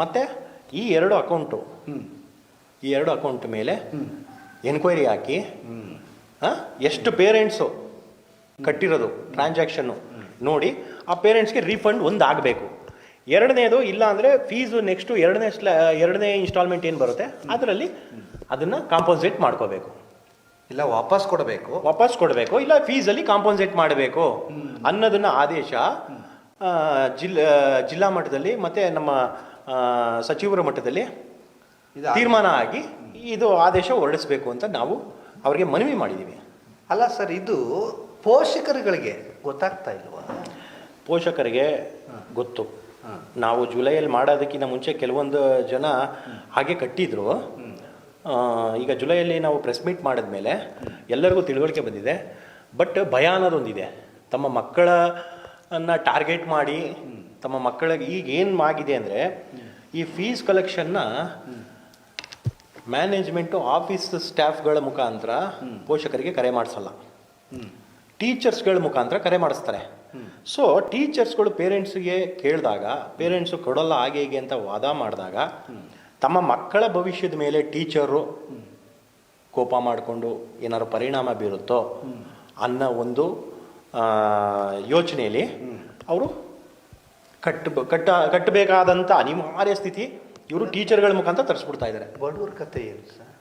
[SPEAKER 2] ಮತ್ತು ಈ ಎರಡು ಅಕೌಂಟ್ ಮೇಲೆ ಎನ್ಕ್ವೈರಿ ಹಾಕಿ ಎಷ್ಟು ಪೇರೆಂಟ್ಸು ಕಟ್ಟಿರೋದು ಟ್ರಾನ್ಸಾಕ್ಷನ್ನು ನೋಡಿ ಆ ಪೇರೆಂಟ್ಸ್ಗೆ ರೀಫಂಡ್ ಒಂದು ಆಗಬೇಕು. ಎರಡನೇದು ಇಲ್ಲ ಅಂದರೆ ಫೀಸು ನೆಕ್ಸ್ಟು ಎರಡನೇ ಇನ್ಸ್ಟಾಲ್ಮೆಂಟ್ ಏನು ಬರುತ್ತೆ ಅದರಲ್ಲಿ ಅದನ್ನು ಕಾಂಪನ್ಸೇಟ್ ಮಾಡ್ಕೋಬೇಕು.
[SPEAKER 1] ಇಲ್ಲ ವಾಪಸ್ ಕೊಡಬೇಕು, ಇಲ್ಲ ಫೀಸಲ್ಲಿ ಕಾಂಪನ್ಸೇಟ್ ಮಾಡಬೇಕು
[SPEAKER 2] ಅನ್ನೋದನ್ನ ಆದೇಶ ಜಿಲ್ಲಾ ಮಟ್ಟದಲ್ಲಿ ಮತ್ತು ನಮ್ಮ ಸಚಿವರ ಮಟ್ಟದಲ್ಲಿ ತೀರ್ಮಾನ ಆಗಿ ಇದು ಆದೇಶ ಹೊರಡಿಸ್ಬೇಕು ಅಂತ ನಾವು ಅವರಿಗೆ ಮನವಿ ಮಾಡಿದ್ದೀವಿ.
[SPEAKER 1] ಅಲ್ಲ ಸರ್, ಇದು ಪೋಷಕರುಗಳಿಗೆ ಗೊತ್ತಾಗ್ತಾ ಇಲ್ವಾ?
[SPEAKER 2] ಪೋಷಕರಿಗೆ ಗೊತ್ತು. ನಾವು ಜುಲೈಯಲ್ಲಿ ಮಾಡೋದಕ್ಕಿಂತ ಮುಂಚೆ ಕೆಲವೊಂದು ಜನ ಹಾಗೆ ಕಟ್ಟಿದ್ರು. ಈಗ ಜುಲೈಯಲ್ಲಿ ನಾವು ಪ್ರೆಸ್ ಮೀಟ್ ಮಾಡಿದ್ಮೇಲೆ ಎಲ್ಲರಿಗೂ ತಿಳುವಳಿಕೆ ಬಂದಿದೆ. ಬಟ್ ಭಯ ಅನ್ನೋದೊಂದಿದೆ. ತಮ್ಮ ಮಕ್ಕಳನ್ನು ಟಾರ್ಗೆಟ್ ಮಾಡಿ ತಮ್ಮ ಮಕ್ಕಳಿಗೆ ಈಗ ಏನು ಆಗಿದೆ ಅಂದರೆ ಈ ಫೀಸ್ ಕಲೆಕ್ಷನ್ನ ಮ್ಯಾನೇಜ್ಮೆಂಟು ಆಫೀಸ್ ಸ್ಟಾಫ್ಗಳ ಮುಖಾಂತರ ಪೋಷಕರಿಗೆ ಕರೆ ಮಾಡಿಸಲ್ಲ, ಟೀಚರ್ಸ್ಗಳ ಮುಖಾಂತರ ಕರೆ ಮಾಡಿಸ್ತಾರೆ. ಸೊ ಟೀಚರ್ಸ್ಗಳು ಪೇರೆಂಟ್ಸ್ಗೆ ಕೇಳಿದಾಗ ಪೇರೆಂಟ್ಸು ಕೊಡೋಲ್ಲ ಹಾಗೆ ಹೀಗೆ ಅಂತ ವಾದ ಮಾಡಿದಾಗ ತಮ್ಮ ಮಕ್ಕಳ ಭವಿಷ್ಯದ ಮೇಲೆ ಟೀಚರು ಕೋಪ ಮಾಡಿಕೊಂಡು ಏನಾದ್ರು ಪರಿಣಾಮ ಬೀರುತ್ತೋ ಅನ್ನೋ ಒಂದು ಯೋಚನೆಯಲ್ಲಿ ಅವರು ಕಟ್ಟಬೇಕಾದಂಥ ಅನಿವಾರ್ಯ ಸ್ಥಿತಿ ಇವರು ಟೀಚರ್ಗಳ ಮುಖಾಂತರ ತರಿಸ್ಬಿಡ್ತಾ ಇದ್ದಾರೆ.
[SPEAKER 1] ಬಡವ್ರ ಕತೆ ಏನು ಸರ್?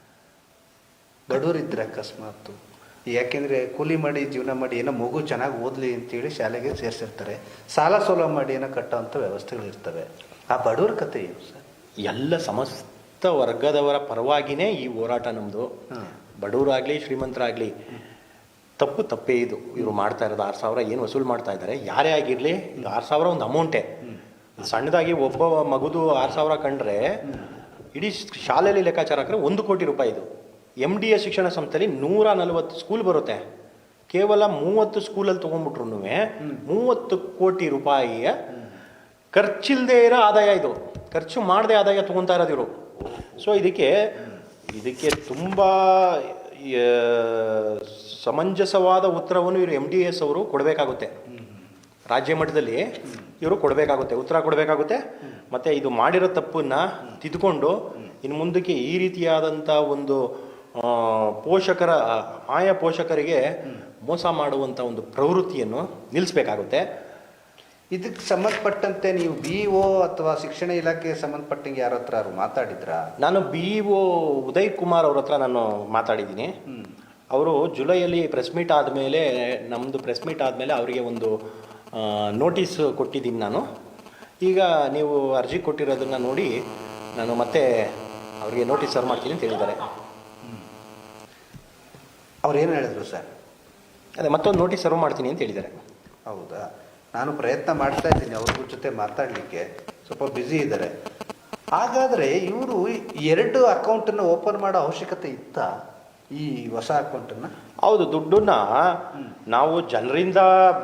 [SPEAKER 1] ಬಡವರಿದ್ರೆ ಅಕಸ್ಮಾತ್ ಯಾಕೆಂದರೆ ಕೂಲಿ ಮಾಡಿ ಜೀವನ ಮಾಡಿ ಏನೋ ಮಗು ಚೆನ್ನಾಗಿ ಓದಲಿ ಅಂತೇಳಿ ಶಾಲೆಗೆ ಸೇರಿಸಿರ್ತಾರೆ, ಸಾಲ ಸೋಲ ಮಾಡಿ ಏನೋ ಕಟ್ಟೋವಂಥ ವ್ಯವಸ್ಥೆಗಳಿರ್ತವೆ. ಆ ಬಡವ್ರ ಕತೆ ಏನು ಸರ್?
[SPEAKER 2] ಎಲ್ಲ ಸಮಸ್ತ ವರ್ಗದವರ ಪರವಾಗಿಯೇ ಈ ಹೋರಾಟ ನಮ್ಮದು. ಬಡವರಾಗಲಿ ಶ್ರೀಮಂತರಾಗಲಿ ತಪ್ಪೇ ಇದು ಇವರು ಮಾಡ್ತಾ ಇರೋದು. 6,000 ಏನು ವಸೂಲು ಮಾಡ್ತಾ ಇದ್ದಾರೆ, ಯಾರೇ ಆಗಿರಲಿ 6,000 ಒಂದು ಅಮೌಂಟೇ. ಸಣ್ಣದಾಗಿ ಒಬ್ಬ ಮಗುದು 6,000 ಕಂಡ್ರೆ ಇಡೀ ಶಾಲೆಯಲ್ಲಿ ಲೆಕ್ಕಾಚಾರ ಹಾಕಿದ್ರೆ 1 ಕೋಟಿ ರೂಪಾಯಿ. ಇದು MDA ಶಿಕ್ಷಣ ಸಂಸ್ಥೆಯಲ್ಲಿ 140 ಸ್ಕೂಲ್ ಬರುತ್ತೆ. ಕೇವಲ 30 ಸ್ಕೂಲಲ್ಲಿ ತೊಗೊಂಡ್ಬಿಟ್ರು 30 ಕೋಟಿ ರೂಪಾಯಿಯ ಖರ್ಚಿಲ್ಲದೆ ಇರೋ ಆದಾಯ. ಇದು ಖರ್ಚು ಮಾಡದೆ ಆದಾಯ ತೊಗೊತಾ ಇರೋದು ಇವರು. ಸೊ ಇದಕ್ಕೆ ತುಂಬ ಸಮಂಜಸವಾದ ಉತ್ತರವನ್ನು ಇವರು MDS ಅವರು ಕೊಡಬೇಕಾಗುತ್ತೆ. ರಾಜ್ಯ ಮಟ್ಟದಲ್ಲಿ ಇವರು ಉತ್ತರ ಕೊಡಬೇಕಾಗುತ್ತೆ. ಮತ್ತು ಇದು ಮಾಡಿರೋ ತಪ್ಪನ್ನು ತಿದ್ದುಕೊಂಡು ಇನ್ನು ಮುಂದಕ್ಕೆ ಈ ರೀತಿಯಾದಂಥ ಒಂದು ಆಯಾ ಪೋಷಕರಿಗೆ ಮೋಸ ಮಾಡುವಂಥ ಒಂದು ಪ್ರವೃತ್ತಿಯನ್ನು ನಿಲ್ಲಿಸಬೇಕಾಗುತ್ತೆ.
[SPEAKER 1] ಇದಕ್ಕೆ ಸಂಬಂಧಪಟ್ಟಂತೆ ನೀವು BO ಅಥವಾ ಶಿಕ್ಷಣ ಇಲಾಖೆಗೆ ಸಂಬಂಧಪಟ್ಟಂಗೆ ಯಾರ ಹತ್ರ ಮಾತಾಡಿದ್ರಾ?
[SPEAKER 2] ನಾನು BO ಉದಯ್ ಕುಮಾರ್ ಅವ್ರ ಹತ್ರ ನಾನು ಮಾತಾಡಿದ್ದೀನಿ. ಅವರು ಜುಲೈಯಲ್ಲಿ ಪ್ರೆಸ್ ಮೀಟ್ ಆದಮೇಲೆ ಅವರಿಗೆ ಒಂದು ನೋಟಿಸ್ ಕೊಟ್ಟಿದ್ದೀನಿ ನಾನು. ಈಗ ನೀವು ಅರ್ಜಿ ಕೊಟ್ಟಿರೋದನ್ನು ನೋಡಿ ನಾನು ಮತ್ತೆ ಅವರಿಗೆ ನೋಟಿಸ್ ಸರ್ವ್ ಮಾಡ್ತೀನಿ ಅಂತ ಹೇಳಿದ್ದಾರೆ.
[SPEAKER 1] ಅವ್ರು ಏನು ಹೇಳಿದ್ರು ಸರ್?
[SPEAKER 2] ಅದೇ ಮತ್ತೊಂದು ನೋಟಿಸ್ ಸರ್ವ್ ಮಾಡ್ತೀನಿ ಅಂತ ಹೇಳಿದ್ದಾರೆ.
[SPEAKER 1] ಹೌದಾ? ನಾನು ಪ್ರಯತ್ನ ಮಾಡ್ತಾ ಇದ್ದೀನಿ ಅವ್ರ ಜೊತೆ ಮಾತಾಡಲಿಕ್ಕೆ, ಸ್ವಲ್ಪ ಬ್ಯುಸಿ ಇದ್ದಾರೆ. ಹಾಗಾದರೆ ಇವರು 2 ಅಕೌಂಟನ್ನು ಓಪನ್ ಮಾಡೋ ಅವಶ್ಯಕತೆ ಇತ್ತಾ ಈ ಹೊಸ ಅಕೌಂಟನ್ನು?
[SPEAKER 2] ಹೌದು, ದುಡ್ಡನ್ನ ನಾವು ಜನರಿಂದ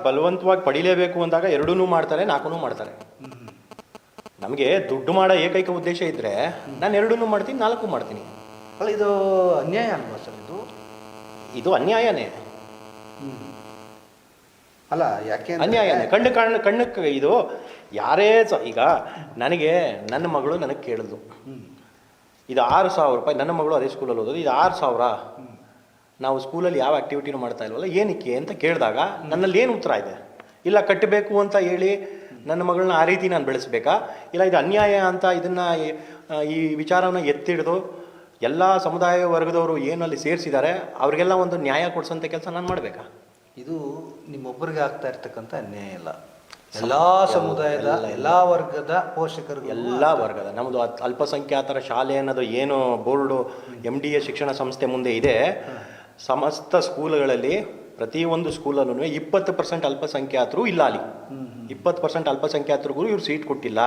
[SPEAKER 2] ಬಲವಂತವಾಗಿ ಪಡಿಲೇಬೇಕು ಅಂದಾಗ 2 ಮಾಡ್ತಾರೆ, 4 ಮಾಡ್ತಾರೆ. ನಮಗೆ ದುಡ್ಡು ಮಾಡೋ ಏಕೈಕ ಉದ್ದೇಶ ಇದ್ದರೆ ನಾನು 2 ಮಾಡ್ತೀನಿ, 4 ಮಾಡ್ತೀನಿ.
[SPEAKER 1] ಅಲ್ಲ, ಇದು ಅನ್ಯಾಯ ಅಲ್ವಾ ಸರ್?
[SPEAKER 2] ಇದು ಅನ್ಯಾಯನೇ.
[SPEAKER 1] ಅಲ್ಲ, ಯಾಕೆ
[SPEAKER 2] ಅನ್ಯಾಯನೇ. ಕಣ್ಣಕ್ಕೆ ಇದು ಯಾರೇ ಈಗ ನನ್ನ ಮಗಳು ನನಗೆ ಕೇಳಿದ್ಲು, ಇದು 6,000 ರೂಪಾಯಿ. ನನ್ನ ಮಗಳು ಅದೇ ಸ್ಕೂಲಲ್ಲಿ ಓದೋದು. ಇದು 6,000 ನಾವು ಸ್ಕೂಲಲ್ಲಿ ಯಾವ ಆ್ಯಕ್ಟಿವಿಟಿನೂ ಮಾಡ್ತಾ ಇಲ್ವಲ್ಲ, ಏನಕ್ಕೆ ಅಂತ ಕೇಳಿದಾಗ ನನ್ನಲ್ಲಿ ಏನು ಉತ್ತರ ಇದೆ? ಇಲ್ಲ ಕಟ್ಟಬೇಕು ಅಂತ ಹೇಳಿ ನನ್ನ ಮಗಳನ್ನ ಆ ರೀತಿ ನಾನು ಬೆಳೆಸಬೇಕಾ? ಇಲ್ಲ ಇದು ಅನ್ಯಾಯ ಅಂತ ಇದನ್ನು ಈ ವಿಚಾರವನ್ನು ಎತ್ತಿಡಿದು ಎಲ್ಲ ಸಮುದಾಯ ವರ್ಗದವರು ಏನು ಅಲ್ಲಿ ಸೇರಿಸಿದ್ದಾರೆ ಅವ್ರಿಗೆಲ್ಲ ಒಂದು ನ್ಯಾಯ ಕೊಡಿಸೋಂಥ ಕೆಲಸ ನಾನು ಮಾಡಬೇಕಾ?
[SPEAKER 1] ಇದು ನಿಮ್ಮೊಬ್ಬರಿಗೆ ಆಗ್ತಾ ಇರ್ತಕ್ಕಂಥ ಅನ್ಯಾಯ ಇಲ್ಲ, ಎಲ್ಲ ಸಮುದಾಯದ ಎಲ್ಲ ವರ್ಗದ ಪೋಷಕರು,
[SPEAKER 2] ಎಲ್ಲ ವರ್ಗದ. ನಮ್ಮದು ಅಲ್ಪಸಂಖ್ಯಾತರ ಶಾಲೆ ಅನ್ನೋದು ಏನು ಬೋರ್ಡು MDA ಶಿಕ್ಷಣ ಸಂಸ್ಥೆ ಮುಂದೆ ಇದೆ, ಸಮಸ್ತ ಸ್ಕೂಲ್ಗಳಲ್ಲಿ ಪ್ರತಿಯೊಂದು ಸ್ಕೂಲಲ್ಲೂ 20% ಅಲ್ಪಸಂಖ್ಯಾತರು ಇಲ್ಲ. ಅಲ್ಲಿ 20% ಅಲ್ಪಸಂಖ್ಯಾತರಿಗೂ ಇವ್ರು ಸೀಟ್ ಕೊಟ್ಟಿಲ್ಲ.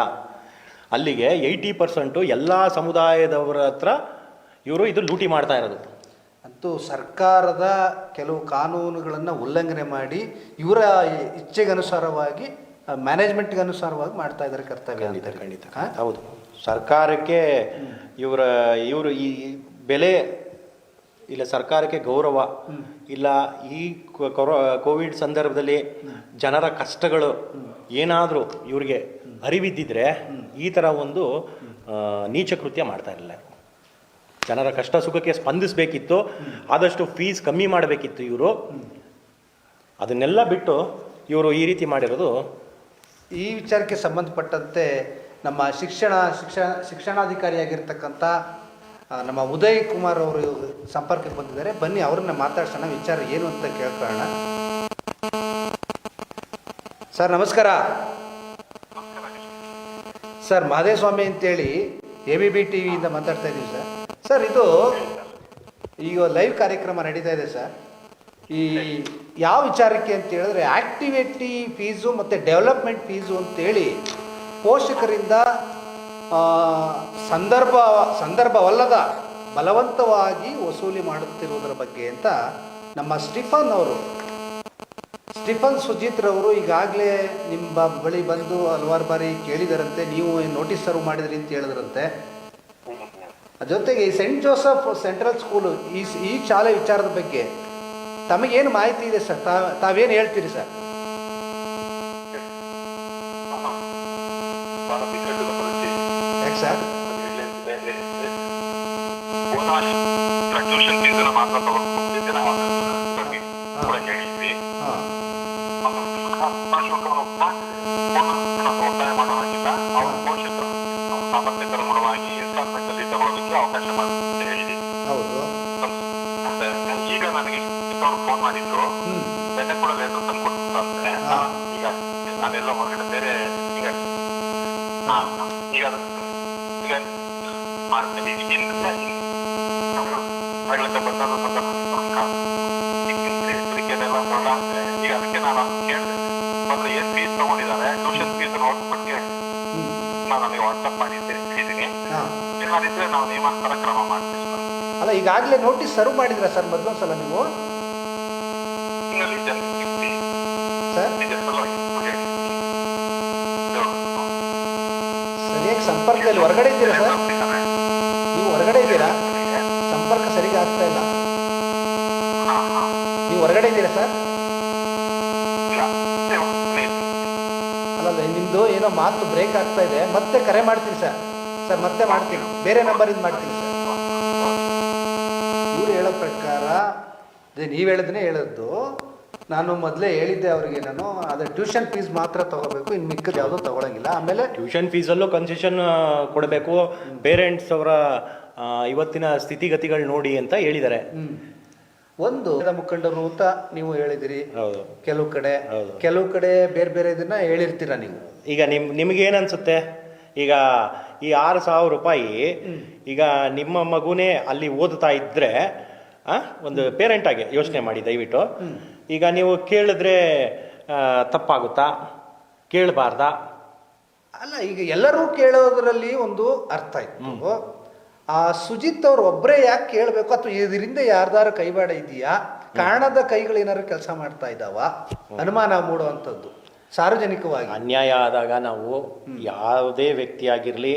[SPEAKER 2] ಅಲ್ಲಿಗೆ 80% ಎಲ್ಲ ಸಮುದಾಯದವರ ಹತ್ರ ಇವರು ಇದು ಲೂಟಿ ಮಾಡ್ತಾ ಇರೋದು.
[SPEAKER 1] ಅಂತೂ ಸರ್ಕಾರದ ಕೆಲವು ಕಾನೂನುಗಳನ್ನು ಉಲ್ಲಂಘನೆ ಮಾಡಿ ಇವರ ಇಚ್ಛೆಗನುಸಾರವಾಗಿ ಮ್ಯಾನೇಜ್ಮೆಂಟ್ಗೆ ಅನುಸಾರವಾಗಿ ಮಾಡ್ತಾ ಇದ್ದಾರೆ ಕರ್ತವ್ಯ.
[SPEAKER 2] ಖಂಡಿತ ಹೌದು. ಸರ್ಕಾರಕ್ಕೆ ಇವರು ಈ ಬೆಲೆ ಇಲ್ಲ, ಸರ್ಕಾರಕ್ಕೆ ಗೌರವ ಇಲ್ಲ, ಈ ಕೋವಿಡ್ ಸಂದರ್ಭದಲ್ಲಿ ಜನರ ಕಷ್ಟಗಳು ಏನಾದರೂ ಇವ್ರಿಗೆ ಅರಿವಿದ್ದಿದ್ರೆ ಈ ಥರ ಒಂದು ನೀಚ ಕೃತ್ಯ ಮಾಡ್ತಾ ಇರಲಿಲ್ಲ. ಜನರ ಕಷ್ಟ ಸುಖಕ್ಕೆ ಸ್ಪಂದಿಸಬೇಕಿತ್ತು, ಆದಷ್ಟು ಫೀಸ್ ಕಮ್ಮಿ ಮಾಡಬೇಕಿತ್ತು ಇವರು. ಅದನ್ನೆಲ್ಲ ಬಿಟ್ಟು ಇವರು ಈ ರೀತಿ ಮಾಡಿರೋದು.
[SPEAKER 1] ಈ ವಿಚಾರಕ್ಕೆ ಸಂಬಂಧಪಟ್ಟಂತೆ ನಮ್ಮ ಶಿಕ್ಷಣಾಧಿಕಾರಿಯಾಗಿರ್ತಕ್ಕಂಥ ನಮ್ಮ ಉದಯ್ ಕುಮಾರ್ ಅವರು ಸಂಪರ್ಕಕ್ಕೆ ಬಂದಿದ್ದಾರೆ. ಬನ್ನಿ ಅವ್ರನ್ನ ಮಾತಾಡ್ಸೋಣ, ವಿಚಾರ ಏನು ಅಂತ ಕೇಳ್ಕೊಳ್ಳೋಣ. ಸರ್ ನಮಸ್ಕಾರ. ಸರ್ ಮಹದೇವಸ್ವಾಮಿ ಅಂತೇಳಿ ABB TV ಮಾತಾಡ್ತಾ ಇದ್ದೀವಿ ಸರ್. ಸರ್ ಇದು ಈಗ ಲೈವ್ ಕಾರ್ಯಕ್ರಮ ನಡೀತಾ ಇದೆ ಸರ್. ಈ ಯಾವ ವಿಚಾರಕ್ಕೆ ಅಂತ ಹೇಳಿದ್ರೆ ಆ್ಯಕ್ಟಿವಿಟಿ ಫೀಸು ಮತ್ತು ಡೆವಲಪ್ಮೆಂಟ್ ಫೀಸು ಅಂತೇಳಿ ಪೋಷಕರಿಂದ ಸಂದರ್ಭವಲ್ಲದ ಬಲವಂತವಾಗಿ ವಸೂಲಿ ಮಾಡುತ್ತಿರುವುದರ ಬಗ್ಗೆ ಅಂತ ನಮ್ಮ ಸ್ಟಿಫನ್ ಸುಜಿತ್ರವರು ಈಗಾಗಲೇ ನಿಮ್ಮ ಬಳಿ ಬಂದು ಹಲವಾರು ಬಾರಿ ಕೇಳಿದರಂತೆ, ನೀವು ನೋಟಿಸ್ ಸರ್ವ್ ಮಾಡಿದ್ರಿ ಅಂತ ಹೇಳಿದ್ರಂತೆ. ಜೊತೆಗೆ ಈ ಸೆಂಟ್ ಜೋಸೆಫ್ ಸೆಂಟ್ರಲ್ ಸ್ಕೂಲು ಈ ಶಾಲೆ ವಿಚಾರದ ಬಗ್ಗೆ ತಮಗೇನು ಮಾಹಿತಿ ಇದೆ ಸರ್? ತಾವೇನು ಹೇಳ್ತೀರಿ ಸರ್? ಯಾಕೆ ಸರ್? ಹೌದು.
[SPEAKER 3] ಈಗ ನನಗೆ ಫೋನ್ ಮಾಡಿದ್ರು, ಬೆಲೆ ಕೂಡ ಲೇಟರ್ ತಂದು ಕೊಡ್ತಾರೆ. ಈಗ ನಾನೆಲ್ಲ ಹೊರಗಡೆ ಬೇರೆ ಈಗ ಈಗ ಈಗ ಮಾಡ್ತೇನೆ. ಈಗ ಅದಕ್ಕೆ ನಾನು ಕೇಳಿದೆ, ಮೊದಲು ಏನು ಫೀಸ್ ತಗೊಂಡಿದ್ದಾರೆ, ಟ್ಯೂಷನ್ ಫೀಸ್ ನೋಡ್ಬಿಟ್ಟು ನಾನು ನನಗೆ ವಾಟ್ಸಪ್ ಮಾಡಿದ್ದೀನಿ. ಏನಾದಿದ್ರೆ ನಾವು ನಿಯಮಾನುಸಾರ ಕ್ರಮ ಮಾಡ್ತೀವಿ.
[SPEAKER 1] ಅಲ್ಲ, ಈಗಾಗಲೇ ನೋಟಿಸ್ ಸರ್ವ್ ಮಾಡಿದ್ರ ಸರ್ ಮೊದಲೊಂದ್ಸಲ ನೀವು? ಸರಿಯಾಗಿ ಸಂಪರ್ಕದಲ್ಲಿ ಹೊರಗಡೆ ಇದ್ದೀರಾ ಸರ್? ನೀವು ಹೊರಗಡೆ ಇದ್ದೀರಾ? ಸಂಪರ್ಕ ಸರಿಯಾಗಿ ಆಗ್ತಾ ಇಲ್ಲ. ನೀವು ಹೊರಗಡೆ ಇದ್ದೀರಾ ಸರ್? ಅಲ್ಲಲ್ಲ, ನಿಮ್ಮದು ಏನೋ ಮಾತು ಬ್ರೇಕ್ ಆಗ್ತಾ ಇದೆ. ಮತ್ತೆ ಕರೆ ಮಾಡ್ತೀನಿ ಸರ್. ಮತ್ತೆ ಮಾಡ್ತೀನಿ, ಬೇರೆ ನಂಬರಿಂದ ಮಾಡ್ತೀನಿ ಸರ್. ಇವ್ರು ಹೇಳೋ ಪ್ರಕಾರ ನೀವು ಹೇಳಿದ್ರೆ ಹೇಳದ್ದು, ನಾನು ಮೊದಲೇ ಹೇಳಿದ್ದೆ ಅವರಿಗೆ, ನಾನು ಅದೇ ಟ್ಯೂಷನ್ ಫೀಸ್ ಮಾತ್ರ ತಗೋಬೇಕು, ಇನ್ನು ಮಿಕ್ಕದ್ದು ಯಾವುದೂ ತಗೊಳಂಗಿಲ್ಲ. ಆಮೇಲೆ
[SPEAKER 2] ಟ್ಯೂಷನ್ ಫೀಸಲ್ಲೂ ಕನ್ಸೆಷನ್ ಕೊಡಬೇಕು, ಪೇರೆಂಟ್ಸ್ ಅವರ ಇವತ್ತಿನ ಸ್ಥಿತಿಗತಿಗಳು ನೋಡಿ ಅಂತ ಹೇಳಿದ್ದಾರೆ.
[SPEAKER 1] ಒಂದು ಮುಖಂಡರು ಅಂತ ನೀವು ಹೇಳಿದಿರಿ.
[SPEAKER 2] ಹೌದು.
[SPEAKER 1] ಕೆಲವು ಕಡೆ ಬೇರೆ ಬೇರೆ ಇದನ್ನ ಹೇಳಿರ್ತೀರ ನೀವು.
[SPEAKER 2] ಈಗ ನಿಮ್ಗೇನು ಅನ್ಸುತ್ತೆ? ಈಗ ಈ 6,000 ರೂಪಾಯಿ ಈಗ ನಿಮ್ಮ ಮಗುನೇ ಅಲ್ಲಿ ಓದುತ್ತಾ ಇದ್ರೆ ಒಂದು ಪೇರೆಂಟ್ ಆಗಿ ಯೋಚನೆ ಮಾಡಿ ದಯವಿಟ್ಟು. ಈಗ ನೀವು ಕೇಳಿದ್ರೆ ತಪ್ಪಾಗುತ್ತಾ, ಕೇಳಬಾರ್ದಾ?
[SPEAKER 1] ಅಲ್ಲ, ಈಗ ಎಲ್ಲರೂ ಕೇಳೋದ್ರಲ್ಲಿ ಒಂದು ಅರ್ಥ ಇತ್ತು. ಆ ಸುಜಿತ್ ಅವ್ರು ಒಬ್ಬರೇ ಯಾಕೆ ಕೇಳಬೇಕು, ಅಥವಾ ಇದರಿಂದ ಯಾರ್ದಾರ ಕೈವಾಡ ಇದೆಯಾ, ಕಾರಣದ ಕೈಗಳು ಏನಾದ್ರು ಕೆಲಸ ಮಾಡ್ತಾ ಇದ್ದಾವ, ಅನುಮಾನ ಮೂಡುವಂಥದ್ದು ಸಾರ್ವಜನಿಕವಾಗಿ.
[SPEAKER 2] ಅನ್ಯಾಯ ಆದಾಗ ನಾವು ಯಾವುದೇ ವ್ಯಕ್ತಿ ಆಗಿರಲಿ,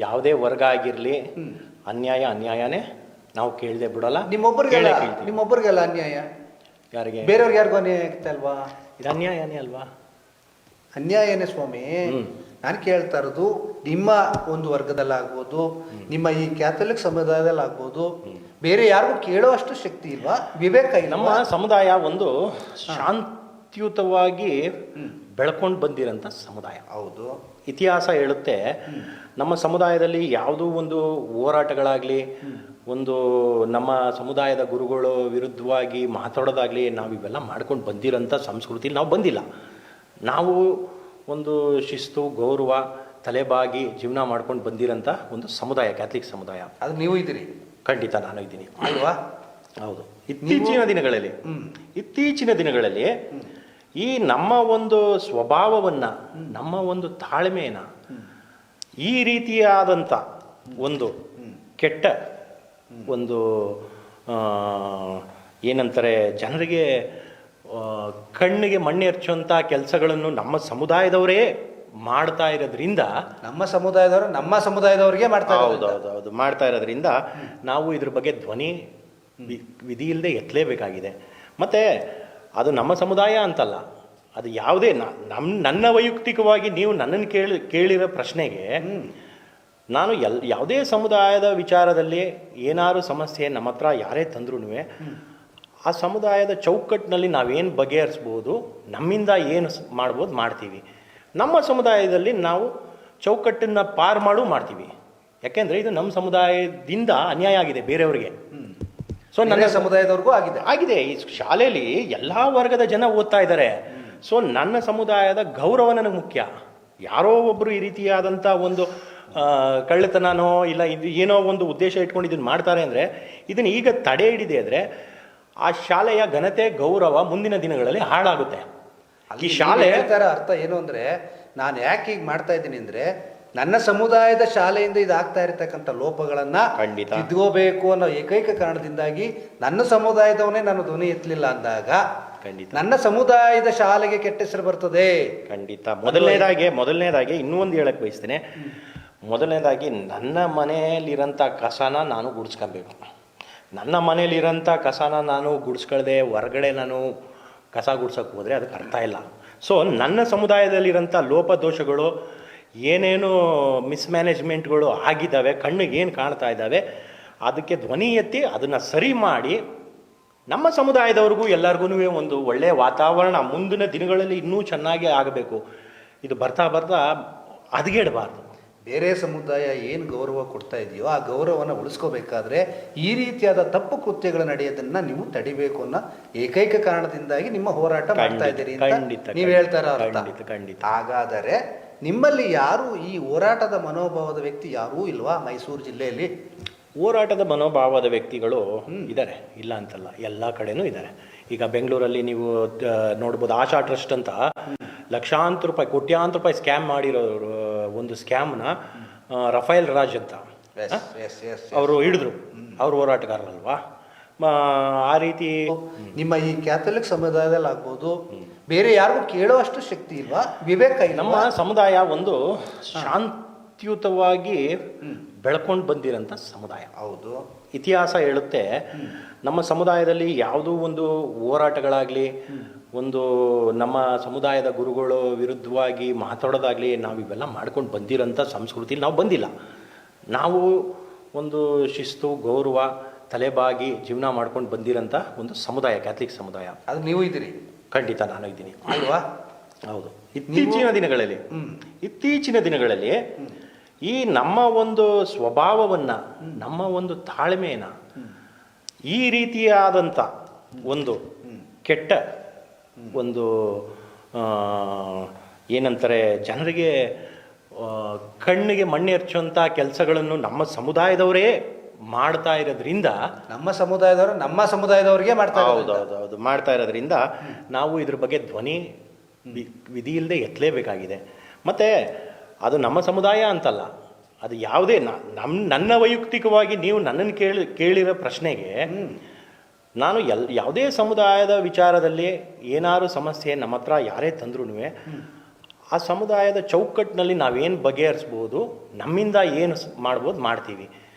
[SPEAKER 2] ಯಾವುದೇ ವರ್ಗ ಆಗಿರಲಿ, ಅನ್ಯಾಯನೇ ನಾವು ಕೇಳದೆ ಬಿಡಲ್ಲ.
[SPEAKER 1] ನಿಮ್ಮೊಬ್ಬರಿಗೆಲ್ಲ ಅನ್ಯಾಯ,
[SPEAKER 2] ಯಾರಿಗೆ?
[SPEAKER 1] ಬೇರೆಯವ್ರಿಗೆ ಯಾರಿಗೂ ಅನ್ಯಾಯ ಆಗ್ತಾ ಅಲ್ವಾ?
[SPEAKER 2] ಇದು ಅನ್ಯಾಯನೇ ಅಲ್ವಾ?
[SPEAKER 1] ಅನ್ಯಾಯನೇ ಸ್ವಾಮಿ. ನಾನು ಕೇಳ್ತಾ ಇರೋದು, ನಿಮ್ಮ ಒಂದು ವರ್ಗದಲ್ಲಾಗ್ಬೋದು, ನಿಮ್ಮ ಈ ಕ್ಯಾಥಲಿಕ್ ಸಮುದಾಯದಲ್ಲಾಗ್ಬೋದು, ಬೇರೆ ಯಾರಿಗೂ ಕೇಳೋ ಅಷ್ಟು ಶಕ್ತಿ ಇಲ್ವಾ, ವಿವೇಕ ಇಲ್ಲ?
[SPEAKER 2] ನಮ್ಮ ಸಮುದಾಯ ಒಂದು ಶಾಂತಿಯುತವಾಗಿ ಬೆಳ್ಕೊಂಡು ಬಂದಿರೋಂಥ ಸಮುದಾಯ.
[SPEAKER 1] ಹೌದು.
[SPEAKER 2] ಇತಿಹಾಸ ಹೇಳುತ್ತೆ, ನಮ್ಮ ಸಮುದಾಯದಲ್ಲಿ ಯಾವುದೋ ಒಂದು ಹೋರಾಟಗಳಾಗಲಿ, ಒಂದು ನಮ್ಮ ಸಮುದಾಯದ ಗುರುಗಳು ವಿರುದ್ಧವಾಗಿ ಮಾತಾಡೋದಾಗಲಿ, ನಾವಿವೆಲ್ಲ ಮಾಡ್ಕೊಂಡು ಬಂದಿರೋಂಥ ಸಂಸ್ಕೃತಿ ನಾವು ಬಂದಿಲ್ಲ. ನಾವು ಒಂದು ಶಿಸ್ತು, ಗೌರವ, ತಲೆಬಾಗಿ ಜೀವನ ಮಾಡ್ಕೊಂಡು ಬಂದಿರೋಂಥ ಒಂದು ಸಮುದಾಯ ಕ್ಯಾಥಲಿಕ್ ಸಮುದಾಯ.
[SPEAKER 1] ಅದು ನೀವು ಇದ್ದೀರಿ?
[SPEAKER 2] ಖಂಡಿತ ನಾನು ಇದ್ದೀನಿ
[SPEAKER 1] ಅಲ್ವಾ?
[SPEAKER 2] ಹೌದು. ಇತ್ತೀಚಿನ ದಿನಗಳಲ್ಲಿ ಈ ನಮ್ಮ ಒಂದು ಸ್ವಭಾವವನ್ನು, ನಮ್ಮ ಒಂದು ತಾಳ್ಮೆಯನ್ನು, ಈ ರೀತಿಯಾದಂಥ ಒಂದು ಕೆಟ್ಟ ಒಂದು ಏನಂತಾರೆ, ಜನರಿಗೆ ಕಣ್ಣಿಗೆ ಮಣ್ಣೆರ್ಚುವಂಥ ಕೆಲಸಗಳನ್ನು ನಮ್ಮ ಸಮುದಾಯದವರೇ ಮಾಡ್ತಾ ಇರೋದ್ರಿಂದ,
[SPEAKER 1] ನಮ್ಮ ಸಮುದಾಯದವ್ರಿಗೆ ಮಾಡ್ತಾ
[SPEAKER 2] ಹೌದು ಮಾಡ್ತಾ ಇರೋದ್ರಿಂದ ನಾವು ಇದ್ರ ಬಗ್ಗೆ ಧ್ವನಿ ವಿಧಿ ಇಲ್ಲದೆ ಎತ್ತಲೇಬೇಕಾಗಿದೆ. ಮತ್ತು ಅದು ನಮ್ಮ ಸಮುದಾಯ ಅಂತಲ್ಲ, ಅದು ಯಾವುದೇ ನನ್ನ ವೈಯಕ್ತಿಕವಾಗಿ ನೀವು ನನ್ನನ್ನು ಕೇಳಿರೋ ಪ್ರಶ್ನೆಗೆ ನಾನು ಯಾವುದೇ ಸಮುದಾಯದ ವಿಚಾರದಲ್ಲಿ ಏನಾದ್ರು ಸಮಸ್ಯೆ ನಮ್ಮ ಹತ್ರ ಯಾರೇ ತಂದ್ರೂ ಆ ಸಮುದಾಯದ ಚೌಕಟ್ಟಿನಲ್ಲಿ ನಾವೇನು ಬಗೆಹರಿಸ್ಬೋದು, ನಮ್ಮಿಂದ ಏನು ಮಾಡ್ಬೋದು ಮಾಡ್ತೀವಿ. ನಮ್ಮ ಸಮುದಾಯದಲ್ಲಿ ನಾವು ಚೌಕಟ್ಟನ್ನು ಪಾರು ಮಾಡ್ತೀವಿ. ಯಾಕೆಂದರೆ ಇದು ನಮ್ಮ ಸಮುದಾಯದಿಂದ ಅನ್ಯಾಯ ಆಗಿದೆ ಬೇರೆಯವರಿಗೆ. ಸೊ ನನ್ನ
[SPEAKER 1] ಸಮುದಾಯದವ್ರಿಗೂ
[SPEAKER 2] ಆಗಿದೆ. ಈ ಶಾಲೆಯಲ್ಲಿ ಎಲ್ಲ ವರ್ಗದ ಜನ ಓದ್ತಾ ಇದ್ದಾರೆ. ಸೊ ನನ್ನ ಸಮುದಾಯದ ಗೌರವ ನನಗೆ ಮುಖ್ಯ. ಯಾರೋ ಒಬ್ಬರು ಈ ರೀತಿಯಾದಂಥ ಒಂದು ಕಳ್ಳತನನೋ ಇಲ್ಲ ಇದು ಏನೋ ಒಂದು ಉದ್ದೇಶ ಇಟ್ಕೊಂಡು ಇದನ್ನು ಮಾಡ್ತಾರೆ ಅಂದರೆ ಇದನ್ನು ಈಗ ತಡೆ ಹಿಡಿದೆ ಅಂದರೆ ಆ ಶಾಲೆಯ ಘನತೆ ಗೌರವ ಮುಂದಿನ ದಿನಗಳಲ್ಲಿ ಹಾಳಾಗುತ್ತೆ. ಈ ಶಾಲೆ
[SPEAKER 1] ಅರ್ಥ ಏನು ಅಂದರೆ, ನಾನು ಯಾಕೆ ಹೀಗೆ ಮಾಡ್ತಾ ಇದ್ದೀನಿ ಅಂದರೆ, ನನ್ನ ಸಮುದಾಯದ ಶಾಲೆಯಿಂದ ಇದಾಗ್ತಾ ಇರತಕ್ಕಂಥ ಲೋಪಗಳನ್ನ
[SPEAKER 2] ಖಂಡಿತ
[SPEAKER 1] ತಿದ್ಕೋಬೇಕು ಅನ್ನೋ ಏಕೈಕ ಕಾರಣದಿಂದಾಗಿ ನನ್ನ ಸಮುದಾಯದವನೇ ನಾನು ಧ್ವನಿ ಎತ್ತಲಿಲ್ಲ ಅಂದಾಗ
[SPEAKER 2] ಖಂಡಿತ
[SPEAKER 1] ನನ್ನ ಸಮುದಾಯದ ಶಾಲೆಗೆ ಕೆಟ್ಟ ಹೆಸರು ಬರ್ತದೆ.
[SPEAKER 2] ಖಂಡಿತ. ಮೊದಲನೇದಾಗಿ ಇನ್ನೂ ಒಂದು ಹೇಳಕ್ಕೆ ಬಯಸ್ತೇನೆ. ಮೊದಲನೇದಾಗಿ ನನ್ನ ಮನೆಯಲ್ಲಿರೋಂಥ ಕಸನ ನಾನು ಗುಡಿಸ್ಕೊಬೇಕು. ನನ್ನ ಮನೆಯಲ್ಲಿರೋಂಥ ಕಸನ ನಾನು ಗುಡಿಸ್ಕೊಳ್ದೆ ಹೊರಗಡೆ ನಾನು ಕಸ ಗುಡ್ಸೋಕ್ಕೆ ಹೋದರೆ ಅದಕ್ಕೆ ಅರ್ಥ ಇಲ್ಲ. ಸೊ ನನ್ನ ಸಮುದಾಯದಲ್ಲಿರೋಂಥ ಲೋಪದೋಷಗಳು ಏನೇನು ಮಿಸ್ಮ್ಯಾನೇಜ್ಮೆಂಟ್ಗಳು ಆಗಿದ್ದಾವೆ, ಕಣ್ಣಿಗೆ ಏನು ಕಾಣ್ತಾ ಇದ್ದಾವೆ, ಅದಕ್ಕೆ ಧ್ವನಿ ಎತ್ತಿ ಅದನ್ನು ಸರಿ ಮಾಡಿ ನಮ್ಮ ಸಮುದಾಯದವ್ರಿಗೂ ಎಲ್ಲರಿಗೂ ಒಂದು ಒಳ್ಳೆಯ ವಾತಾವರಣ ಮುಂದಿನ ದಿನಗಳಲ್ಲಿ ಇನ್ನೂ ಚೆನ್ನಾಗಿ ಆಗಬೇಕು. ಇದು ಬರ್ತಾ ಹದಗೆಡಬಾರ್ದು.
[SPEAKER 1] ಬೇರೆ ಸಮುದಾಯ ಏನು ಗೌರವ ಕೊಡ್ತಾ ಇದೆಯೋ ಆ ಗೌರವನ ಉಳಿಸ್ಕೋಬೇಕಾದ್ರೆ ಈ ರೀತಿಯಾದ ತಪ್ಪು ಕೃತ್ಯಗಳು ನಡೆಯೋದನ್ನ ನೀವು ತಡಿಬೇಕು ಅನ್ನೋ ಏಕೈಕ ಕಾರಣದಿಂದಾಗಿ ನಿಮ್ಮ ಹೋರಾಟ ಮಾಡ್ತಾ ಇದ್ದೀರಿ ಅಂತ ನೀವು ಹೇಳ್ತಾರ.
[SPEAKER 2] ಖಂಡಿತ.
[SPEAKER 1] ಹಾಗಾದರೆ ನಿಮ್ಮಲ್ಲಿ ಯಾರು ಈ ಹೋರಾಟದ ಮನೋಭಾವದ ವ್ಯಕ್ತಿ ಯಾರೂ ಇಲ್ವಾ ಮೈಸೂರು ಜಿಲ್ಲೆಯಲ್ಲಿ?
[SPEAKER 2] ಹೋರಾಟದ ಮನೋಭಾವದ ವ್ಯಕ್ತಿಗಳು ಇದ್ದಾರೆ, ಇಲ್ಲ ಅಂತಲ್ಲ, ಎಲ್ಲ ಕಡೆನೂ ಇದ್ದಾರೆ. ಈಗ ಬೆಂಗಳೂರಲ್ಲಿ ನೀವು ನೋಡ್ಬೋದು, ಆಶಾ ಟ್ರಸ್ಟ್ ಅಂತ ಲಕ್ಷಾಂತರ ರೂಪಾಯಿ ಕೋಟ್ಯಾಂತರ ರೂಪಾಯಿ ಸ್ಕ್ಯಾಮ್ ಮಾಡಿರೋರು ಒಂದು ಸ್ಕ್ಯಾಮ್ನ ರಫೇಲ್ ರಾಜ್ ಅಂತ ಅವರು ಹಿಡಿದ್ರು. ಅವರು ಹೋರಾಟಗಾರರಲ್ವಾ? ಆ ರೀತಿ
[SPEAKER 1] ನಿಮ್ಮ ಈ ಕ್ಯಾಥಲಿಕ್ ಸಮುದಾಯದಲ್ಲಿ ಆಗ್ಬೋದು, ಬೇರೆ ಯಾರಿಗೂ ಕೇಳೋಷ್ಟು ಶಕ್ತಿ ಇಲ್ವಾ, ವಿವೇಕ ಇಲ್ಲ?
[SPEAKER 2] ನಮ್ಮ ಸಮುದಾಯ ಒಂದು ಶಾಂತಿಯುತವಾಗಿ ಬೆಳ್ಕೊಂಡು ಬಂದಿರೋಂಥ ಸಮುದಾಯ.
[SPEAKER 1] ಹೌದು,
[SPEAKER 2] ಇತಿಹಾಸ ಹೇಳುತ್ತೆ ನಮ್ಮ ಸಮುದಾಯದಲ್ಲಿ ಯಾವುದೋ ಒಂದು ಹೋರಾಟಗಳಾಗಲಿ, ಒಂದು ನಮ್ಮ ಸಮುದಾಯದ ಗುರುಗಳು ವಿರುದ್ಧವಾಗಿ ಮಾತಾಡೋದಾಗಲಿ ನಾವು ಇವೆಲ್ಲ ಮಾಡ್ಕೊಂಡು ಬಂದಿರೋಂಥ ಸಂಸ್ಕೃತಿಲಿ ನಾವು ಬಂದಿಲ್ಲ. ನಾವು ಒಂದು ಶಿಸ್ತು ಗೌರವ ತಲೆಬಾಗಿ ಜೀವನ ಮಾಡ್ಕೊಂಡು ಬಂದಿರೋಂಥ ಒಂದು ಸಮುದಾಯ ಕ್ಯಾಥಲಿಕ್ ಸಮುದಾಯ.
[SPEAKER 1] ಅದು ನೀವು ಇದ್ದೀರಿ?
[SPEAKER 2] ಖಂಡಿತ ನಾನು ಇದ್ದೀನಿ
[SPEAKER 1] ಅಲ್ವಾ?
[SPEAKER 2] ಹೌದು. ಇತ್ತೀಚಿನ ದಿನಗಳಲ್ಲಿ ಈ ನಮ್ಮ ಒಂದು ಸ್ವಭಾವವನ್ನು, ನಮ್ಮ ಒಂದು ತಾಳ್ಮೆಯನ್ನು, ಈ ರೀತಿಯಾದಂಥ ಒಂದು ಕೆಟ್ಟ ಒಂದು ಏನಂತಾರೆ ಜನರಿಗೆ ಕಣ್ಣಿಗೆ ಮಣ್ಣು ಎರಚುವಂಥ ಕೆಲಸಗಳನ್ನು ನಮ್ಮ ಸಮುದಾಯದವರೇ ಮಾಡ್ತಾ ಇರೋದ್ರಿಂದ,
[SPEAKER 1] ನಮ್ಮ ಸಮುದಾಯದವ್ರಿಗೆ ಮಾಡ್ತಾ
[SPEAKER 2] ಹೌದು ಮಾಡ್ತಾ ಇರೋದ್ರಿಂದ ನಾವು ಇದ್ರ ಬಗ್ಗೆ ಧ್ವನಿ ವಿಧಿ ಇಲ್ಲದೆ ಎತ್ತಲೇಬೇಕಾಗಿದೆ. ಮತ್ತು ಅದು ನಮ್ಮ ಸಮುದಾಯ ಅಂತಲ್ಲ, ಅದು ಯಾವುದೇ ನನ್ನ ವೈಯಕ್ತಿಕವಾಗಿ ನೀವು ನನ್ನನ್ನು ಕೇಳಿರೋ ಪ್ರಶ್ನೆಗೆ ನಾನು ಯಾವುದೇ ಸಮುದಾಯದ ವಿಚಾರದಲ್ಲಿ ಏನಾದ್ರು ಸಮಸ್ಯೆ ನಮ್ಮ ಹತ್ರ ಯಾರೇ ತಂದ್ರೂ ಆ ಸಮುದಾಯದ ಚೌಕಟ್ಟಿನಲ್ಲಿ ನಾವೇನು ಬಗೆಹರಿಸ್ಬೋದು, ನಮ್ಮಿಂದ ಏನು ಮಾಡ್ಬೋದು ಮಾಡ್ತೀವಿ.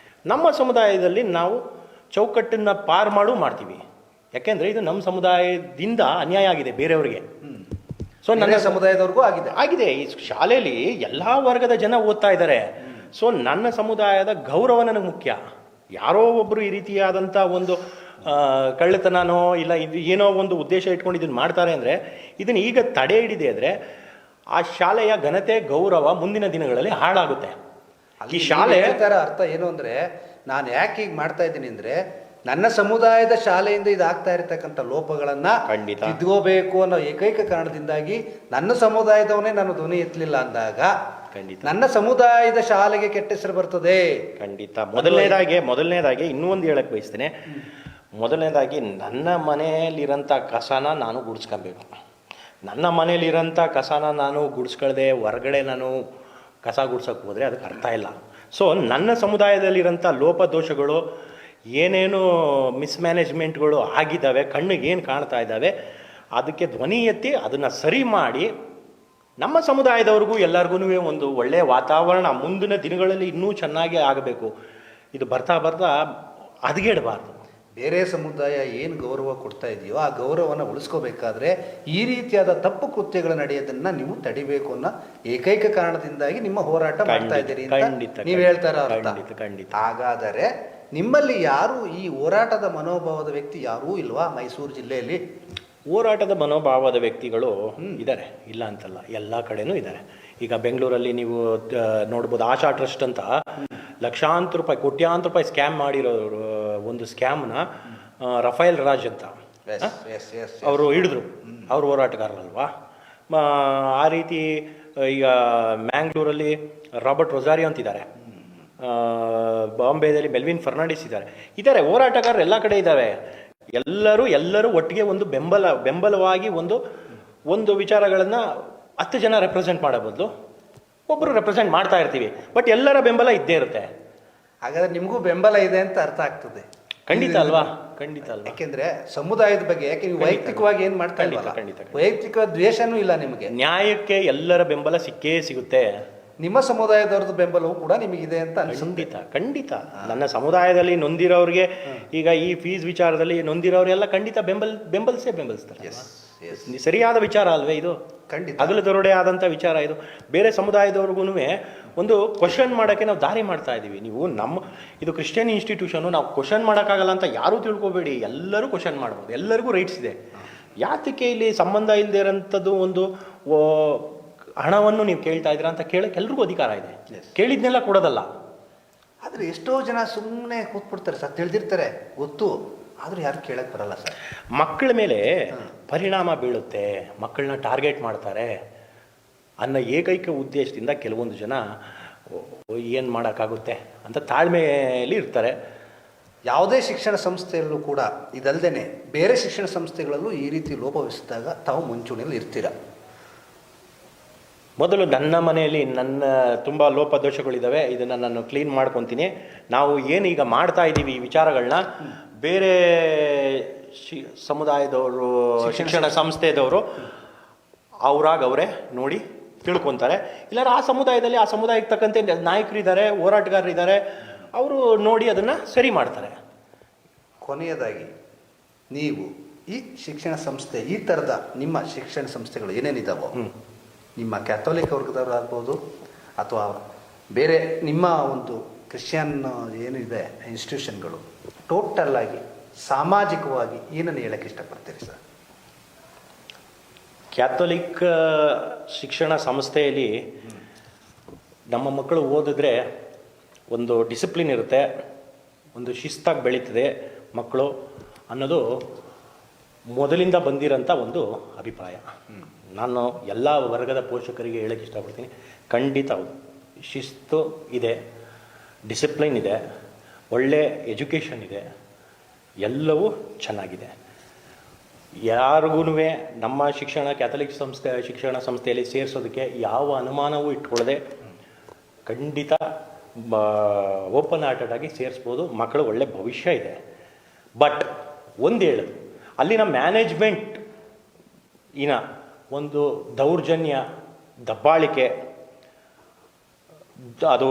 [SPEAKER 2] ನಮ್ಮ ಸಮುದಾಯದಲ್ಲಿ ನಾವು ಚೌಕಟ್ಟನ್ನು ಪಾರು ಮಾಡ್ತೀವಿ. ಯಾಕೆಂದರೆ ಇದು ನಮ್ಮ ಸಮುದಾಯದಿಂದ ಅನ್ಯಾಯ ಆಗಿದೆ ಬೇರೆಯವರಿಗೆ. ಸೊ ನನ್ನ
[SPEAKER 1] ಸಮುದಾಯದವ್ರಿಗೂ
[SPEAKER 2] ಆಗಿದೆ. ಈ ಶಾಲೆಯಲ್ಲಿ ಎಲ್ಲ ವರ್ಗದ ಜನ ಓದ್ತಾ ಇದ್ದಾರೆ. ಸೊ ನನ್ನ ಸಮುದಾಯದ ಗೌರವ ನನಗೆ ಮುಖ್ಯ. ಯಾರೋ ಒಬ್ಬರು ಈ ರೀತಿಯಾದಂಥ ಒಂದು ಕಳ್ಳತನನೋ ಇಲ್ಲ ಇದು ಏನೋ ಒಂದು ಉದ್ದೇಶ ಇಟ್ಕೊಂಡು ಇದನ್ನು ಮಾಡ್ತಾರೆ ಅಂದರೆ ಇದನ್ನು ಈಗ ತಡೆ ಹಿಡಿದೆ ಅಂದರೆ ಆ ಶಾಲೆಯ ಘನತೆ ಗೌರವ ಮುಂದಿನ ದಿನಗಳಲ್ಲಿ ಹಾಳಾಗುತ್ತೆ. ಈ ಶಾಲೆ
[SPEAKER 1] ಅರ್ಥ ಏನು ಅಂದರೆ, ನಾನು ಯಾಕೆ ಹೀಗೆ ಮಾಡ್ತಾ ಇದ್ದೀನಿ ಅಂದರೆ, ನನ್ನ ಸಮುದಾಯದ ಶಾಲೆಯಿಂದ ಇದಾಗ್ತಾ ಇರತಕ್ಕಂಥ ಲೋಪಗಳನ್ನ
[SPEAKER 2] ಖಂಡಿತ
[SPEAKER 1] ತಿದ್ಕೋಬೇಕು ಅನ್ನೋ ಏಕೈಕ ಕಾರಣದಿಂದಾಗಿ ನನ್ನ ಸಮುದಾಯದವನೇ ನಾನು ಧ್ವನಿ ಎತ್ತಲಿಲ್ಲ ಅಂದಾಗ
[SPEAKER 2] ಖಂಡಿತ
[SPEAKER 1] ನನ್ನ ಸಮುದಾಯದ ಶಾಲೆಗೆ ಕೆಟ್ಟ ಹೆಸರು ಬರ್ತದೆ.
[SPEAKER 2] ಖಂಡಿತ. ಮೊದಲನೇದಾಗಿ ಇನ್ನೂ ಒಂದು ಹೇಳಕ್ಕೆ ಬಯಸ್ತೇನೆ. ಮೊದಲನೇದಾಗಿ ನನ್ನ ಮನೆಯಲ್ಲಿರೋಂಥ ಕಸನ ನಾನು ಗುಡಿಸ್ಕೊಬೇಕು. ನನ್ನ ಮನೆಯಲ್ಲಿರೋಂಥ ಕಸನ ನಾನು ಗುಡಿಸ್ಕೊಳ್ದೆ ಹೊರಗಡೆ ನಾನು ಕಸ ಗುಡ್ಸೋಕ್ಕೆ ಹೋದರೆ ಅದಕ್ಕೆ ಅರ್ಥ ಇಲ್ಲ. ಸೊ ನನ್ನ ಸಮುದಾಯದಲ್ಲಿರೋಂಥ ಲೋಪದೋಷಗಳು ಏನೇನು ಮಿಸ್ಮ್ಯಾನೇಜ್ಮೆಂಟ್ಗಳು ಆಗಿದ್ದಾವೆ, ಕಣ್ಣಿಗೆ ಏನು ಕಾಣ್ತಾ ಇದ್ದಾವೆ, ಅದಕ್ಕೆ ಧ್ವನಿ ಎತ್ತಿ ಅದನ್ನು ಸರಿ ಮಾಡಿ ನಮ್ಮ ಸಮುದಾಯದವ್ರಿಗೂ ಎಲ್ಲರಿಗೂ ಒಂದು ಒಳ್ಳೆಯ ವಾತಾವರಣ ಮುಂದಿನ ದಿನಗಳಲ್ಲಿ ಇನ್ನೂ ಚೆನ್ನಾಗಿ ಆಗಬೇಕು. ಇದು ಬರ್ತಾ ಹದಗೆಡಬಾರ್ದು.
[SPEAKER 1] ಬೇರೆ ಸಮುದಾಯ ಏನು ಗೌರವ ಕೊಡ್ತಾ ಇದೆಯೋ ಆ ಗೌರವನ ಉಳಿಸ್ಕೋಬೇಕಾದ್ರೆ ಈ ರೀತಿಯಾದ ತಪ್ಪು ಕೃತ್ಯಗಳು ನಡೆಯೋದನ್ನ ನೀವು ತಡಿಬೇಕು ಅನ್ನೋ ಏಕೈಕ ಕಾರಣದಿಂದಾಗಿ ನಿಮ್ಮ ಹೋರಾಟ ಮಾಡ್ತಾ ಇದ್ದೀರಿ ಅಂತ ನೀವು ಹೇಳ್ತಾರ ಹಾಗಾದರೆ ನಿಮ್ಮಲ್ಲಿ ಯಾರು ಈ ಹೋರಾಟದ ಮನೋಭಾವದ ವ್ಯಕ್ತಿ ಯಾರೂ ಇಲ್ವಾ ಮೈಸೂರು ಜಿಲ್ಲೆಯಲ್ಲಿ?
[SPEAKER 2] ಹೋರಾಟದ ಮನೋಭಾವದ ವ್ಯಕ್ತಿಗಳು ಇದ್ದಾರೆ, ಇಲ್ಲ ಅಂತಲ್ಲ, ಎಲ್ಲ ಕಡೆನೂ ಇದ್ದಾರೆ. ಈಗ ಬೆಂಗಳೂರಲ್ಲಿ ನೀವು ನೋಡ್ಬೋದು, ಆಶಾ ಟ್ರಸ್ಟ್ ಅಂತ ಲಕ್ಷಾಂತರ ರೂಪಾಯಿ ಕೋಟ್ಯಾಂತರ ರೂಪಾಯಿ ಸ್ಕ್ಯಾಮ್ ಮಾಡಿರೋರು ಒಂದು ಸ್ಕ್ಯಾಮ್ನ ರಫೇಲ್ ರಾಜ್ ಅಂತ ಅವರು ಹಿಡಿದ್ರು. ಅವರು ಹೋರಾಟಗಾರರಲ್ವಾ? ಆ ರೀತಿ ಈಗ ಮ್ಯಾಂಗ್ಳೂರಲ್ಲಿ ರಾಬರ್ಟ್ ರೊಜಾರಿಯೋ ಅಂತಿದ್ದಾರೆ, ಬಾಂಬೆದಲ್ಲಿ ಮೆಲ್ವಿನ್ ಫರ್ನಾಂಡಿಸ್ ಇದ್ದಾರೆ ಹೋರಾಟಗಾರರು ಎಲ್ಲ ಕಡೆ ಇದ್ದಾರೆ. ಎಲ್ಲರೂ ಒಟ್ಟಿಗೆ ಒಂದು ಬೆಂಬಲವಾಗಿ ಒಂದು ವಿಚಾರಗಳನ್ನು 10 ಜನ ರೆಪ್ರೆಸೆಂಟ್ ಮಾಡೋ ಬದಲು ಒಬ್ಬರು ರೆಪ್ರೆಸೆಂಟ್ ಮಾಡ್ತಾ ಇರ್ತೀವಿ, ಬಟ್ ಎಲ್ಲರ ಬೆಂಬಲ ಇದ್ದೇ ಇರುತ್ತೆ.
[SPEAKER 1] ಹಾಗಾದ್ರೆ ನಿಮಗೂ ಬೆಂಬಲ ಇದೆ ಅಂತ ಅರ್ಥ ಆಗ್ತದೆ.
[SPEAKER 2] ಖಂಡಿತ ಅಲ್ವಾ? ಖಂಡಿತ ಅಲ್ವಾ?
[SPEAKER 1] ಯಾಕೆಂದ್ರೆ ಸಮುದಾಯದ ಬಗ್ಗೆ ಯಾಕೆ ನೀವು ವೈಯಕ್ತಿಕವಾಗಿ ಏನ್ ಮಾಡ್ತಾ ಇಲ್ಲ, ವೈಯಕ್ತಿಕ ದ್ವೇಷನೂ ಇಲ್ಲ ನಿಮಗೆ.
[SPEAKER 2] ನ್ಯಾಯಕ್ಕೆ ಎಲ್ಲರ ಬೆಂಬಲ ಸಿಕ್ಕೇ ಸಿಗುತ್ತೆ.
[SPEAKER 1] ನಿಮ್ಮ ಸಮುದಾಯದವ್ರದ್ದು ಬೆಂಬಲವೂ ಕೂಡ ನಿಮಗಿದೆ ಅಂತ
[SPEAKER 2] ಖಂಡಿತ. ನನ್ನ ಸಮುದಾಯದಲ್ಲಿ ನೊಂದಿರೋರಿಗೆ, ಈಗ ಈ ಫೀಸ್ ವಿಚಾರದಲ್ಲಿ ನೊಂದಿರೋರೆಲ್ಲ ಖಂಡಿತ ಬೆಂಬಲಿಸ್ತಾರೆ. ಸರಿಯಾದ ವಿಚಾರ ಅಲ್ವೇ ಇದು?
[SPEAKER 1] ಖಂಡಿತ
[SPEAKER 2] ಹಗಲು ದರೋಡೆ ಆದಂಥ ವಿಚಾರ ಇದು. ಬೇರೆ ಸಮುದಾಯದವ್ರಿಗೂ ಒಂದು ಕ್ವಶನ್ ಮಾಡೋಕ್ಕೆ ನಾವು ದಾರಿ ಮಾಡ್ತಾ ಇದ್ದೀವಿ. ನೀವು ಇದು ಕ್ರಿಶ್ಚಿಯನ್ ಇನ್ಸ್ಟಿಟ್ಯೂಷನು, ನಾವು ಕ್ವಶನ್ ಮಾಡೋಕ್ಕಾಗಲ್ಲ ಅಂತ ಯಾರೂ ತಿಳ್ಕೊಬೇಡಿ. ಎಲ್ಲರೂ ಕ್ವಶನ್ ಮಾಡ್ಬೋದು, ಎಲ್ಲರಿಗೂ ರೈಟ್ಸ್ ಇದೆ. ಯಾತಕ್ಕೆ ಇಲ್ಲಿ ಸಂಬಂಧ ಇಲ್ಲದೆ ಇರೋಂಥದ್ದು ಒಂದು ಹಣವನ್ನು ನೀವು ಕೇಳ್ತಾ ಇದ್ದೀರಾ ಅಂತ ಕೇಳಕ್ಕೆ ಎಲ್ರಿಗೂ ಅಧಿಕಾರ ಇದೆ. ಕೇಳಿದ್ನೆಲ್ಲ ಕೊಡೋದಲ್ಲ.
[SPEAKER 1] ಆದರೆ ಎಷ್ಟೋ ಜನ ಸುಮ್ಮನೆ ಕೂತ್ಬಿಡ್ತಾರೆ ಸರ್, ತಿಳಿದಿರ್ತಾರೆ ಗೊತ್ತು, ಆದರೂ ಯಾರು ಕೇಳಕ್ಕೆ ಬರಲ್ಲ ಸರ್.
[SPEAKER 2] ಮಕ್ಕಳ ಮೇಲೆ ಪರಿಣಾಮ ಬೀಳುತ್ತೆ, ಮಕ್ಕಳನ್ನ ಟಾರ್ಗೆಟ್ ಮಾಡ್ತಾರೆ ಅನ್ನೋ ಏಕೈಕ ಉದ್ದೇಶದಿಂದ ಕೆಲವೊಂದು ಜನ ಏನು ಮಾಡೋಕ್ಕಾಗುತ್ತೆ ಅಂತ ತಾಳ್ಮೆಯಲ್ಲಿ ಇರ್ತಾರೆ.
[SPEAKER 1] ಯಾವುದೇ ಶಿಕ್ಷಣ ಸಂಸ್ಥೆಯಲ್ಲೂ ಕೂಡ ಇದಲ್ಲದೆ ಬೇರೆ ಶಿಕ್ಷಣ ಸಂಸ್ಥೆಗಳಲ್ಲೂ ಈ ರೀತಿ ಲೋಪವೆಸದಾಗ ತಾವು ಮುಂಚೂಣಿಯಲ್ಲಿ ಇರ್ತೀರ.
[SPEAKER 2] ಮೊದಲು ನನ್ನ ಮನೆಯಲ್ಲಿ ತುಂಬ ಲೋಪದೋಷಗಳಿದ್ದಾವೆ, ಇದನ್ನು ನಾನು ಕ್ಲೀನ್ ಮಾಡ್ಕೊತೀನಿ. ನಾವು ಏನೀಗ ಮಾಡ್ತಾ ಇದ್ದೀವಿ ಈ ವಿಚಾರಗಳನ್ನ ಬೇರೆ ಸಮುದಾಯದವರು, ಶಿಕ್ಷಣ ಸಂಸ್ಥೆದವರು ಅವರೇ ನೋಡಿ ತಿಳ್ಕೊತಾರೆ. ಇಲ್ಲಾರ ಆ ಸಮುದಾಯಕ್ಕೆ ತಕ್ಕಂತೆ ನಾಯಕರಿದ್ದಾರೆ, ಹೋರಾಟಗಾರರಿದ್ದಾರೆ, ಅವರು ನೋಡಿ ಅದನ್ನು ಸರಿ ಮಾಡ್ತಾರೆ.
[SPEAKER 1] ಕೊನೆಯದಾಗಿ ನೀವು ಈ ಶಿಕ್ಷಣ ಸಂಸ್ಥೆ, ಈ ಥರದ ನಿಮ್ಮ ಶಿಕ್ಷಣ ಸಂಸ್ಥೆಗಳು ಏನೇನಿದ್ದಾವೋ, ನಿಮ್ಮ ಕ್ಯಾಥೋಲಿಕ್ ವರ್ಗದವರಾಗ್ಬೋದು ಅಥವಾ ಬೇರೆ ನಿಮ್ಮ ಒಂದು ಕ್ರಿಶ್ಚಿಯನ್ ಏನಿದೆ ಇನ್ಸ್ಟಿಟ್ಯೂಷನ್ಗಳು, ಟೋಟಲ್ ಆಗಿ ಸಾಮಾಜಿಕವಾಗಿ ಏನನ್ನು ಹೇಳಕ್ಕೆ ಇಷ್ಟಪಡ್ತೀರಿ ಸರ್?
[SPEAKER 2] ಕ್ಯಾಥೋಲಿಕ್ ಶಿಕ್ಷಣ ಸಂಸ್ಥೆಯಲ್ಲಿ ನಮ್ಮ ಮಕ್ಕಳು ಓದಿದ್ರೆ ಒಂದು ಡಿಸಿಪ್ಲಿನ್ ಇರುತ್ತೆ, ಒಂದು ಶಿಸ್ತಾಗಿ ಬೆಳೀತದೆ ಮಕ್ಕಳು ಅನ್ನೋದು ಮೊದಲಿಂದ ಬಂದಿರೋಂಥ ಒಂದು ಅಭಿಪ್ರಾಯ. ನಾನು ಎಲ್ಲ ವರ್ಗದ ಪೋಷಕರಿಗೆ ಹೇಳಕ್ಕೆ ಇಷ್ಟಪಡ್ತೀನಿ, ಖಂಡಿತ ಹೌದು, ಶಿಸ್ತು ಇದೆ, ಡಿಸಿಪ್ಲಿನ್ ಇದೆ, ಒಳ್ಳೆ ಎಜುಕೇಷನ್ ಇದೆ, ಎಲ್ಲವೂ ಚೆನ್ನಾಗಿದೆ. ಯಾರಿಗೂ ನಮ್ಮ ಕ್ಯಾಥೋಲಿಕ್ ಶಿಕ್ಷಣ ಸಂಸ್ಥೆಯಲ್ಲಿ ಸೇರಿಸೋದಕ್ಕೆ ಯಾವ ಅನುಮಾನವೂ ಇಟ್ಕೊಳ್ಳದೆ ಖಂಡಿತ ಓಪನ್ ಹಾರ್ಟೆಡ್ ಆಗಿ ಸೇರಿಸ್ಬೋದು. ಮಕ್ಕಳು ಒಳ್ಳೆ ಭವಿಷ್ಯ ಇದೆ. ಬಟ್ ಒಂದು ಹೇಳೋದು, ಅಲ್ಲಿನ ಮ್ಯಾನೇಜ್ಮೆಂಟ್ ಒಂದು ದೌರ್ಜನ್ಯ, ದಬ್ಬಾಳಿಕೆ, ಅದು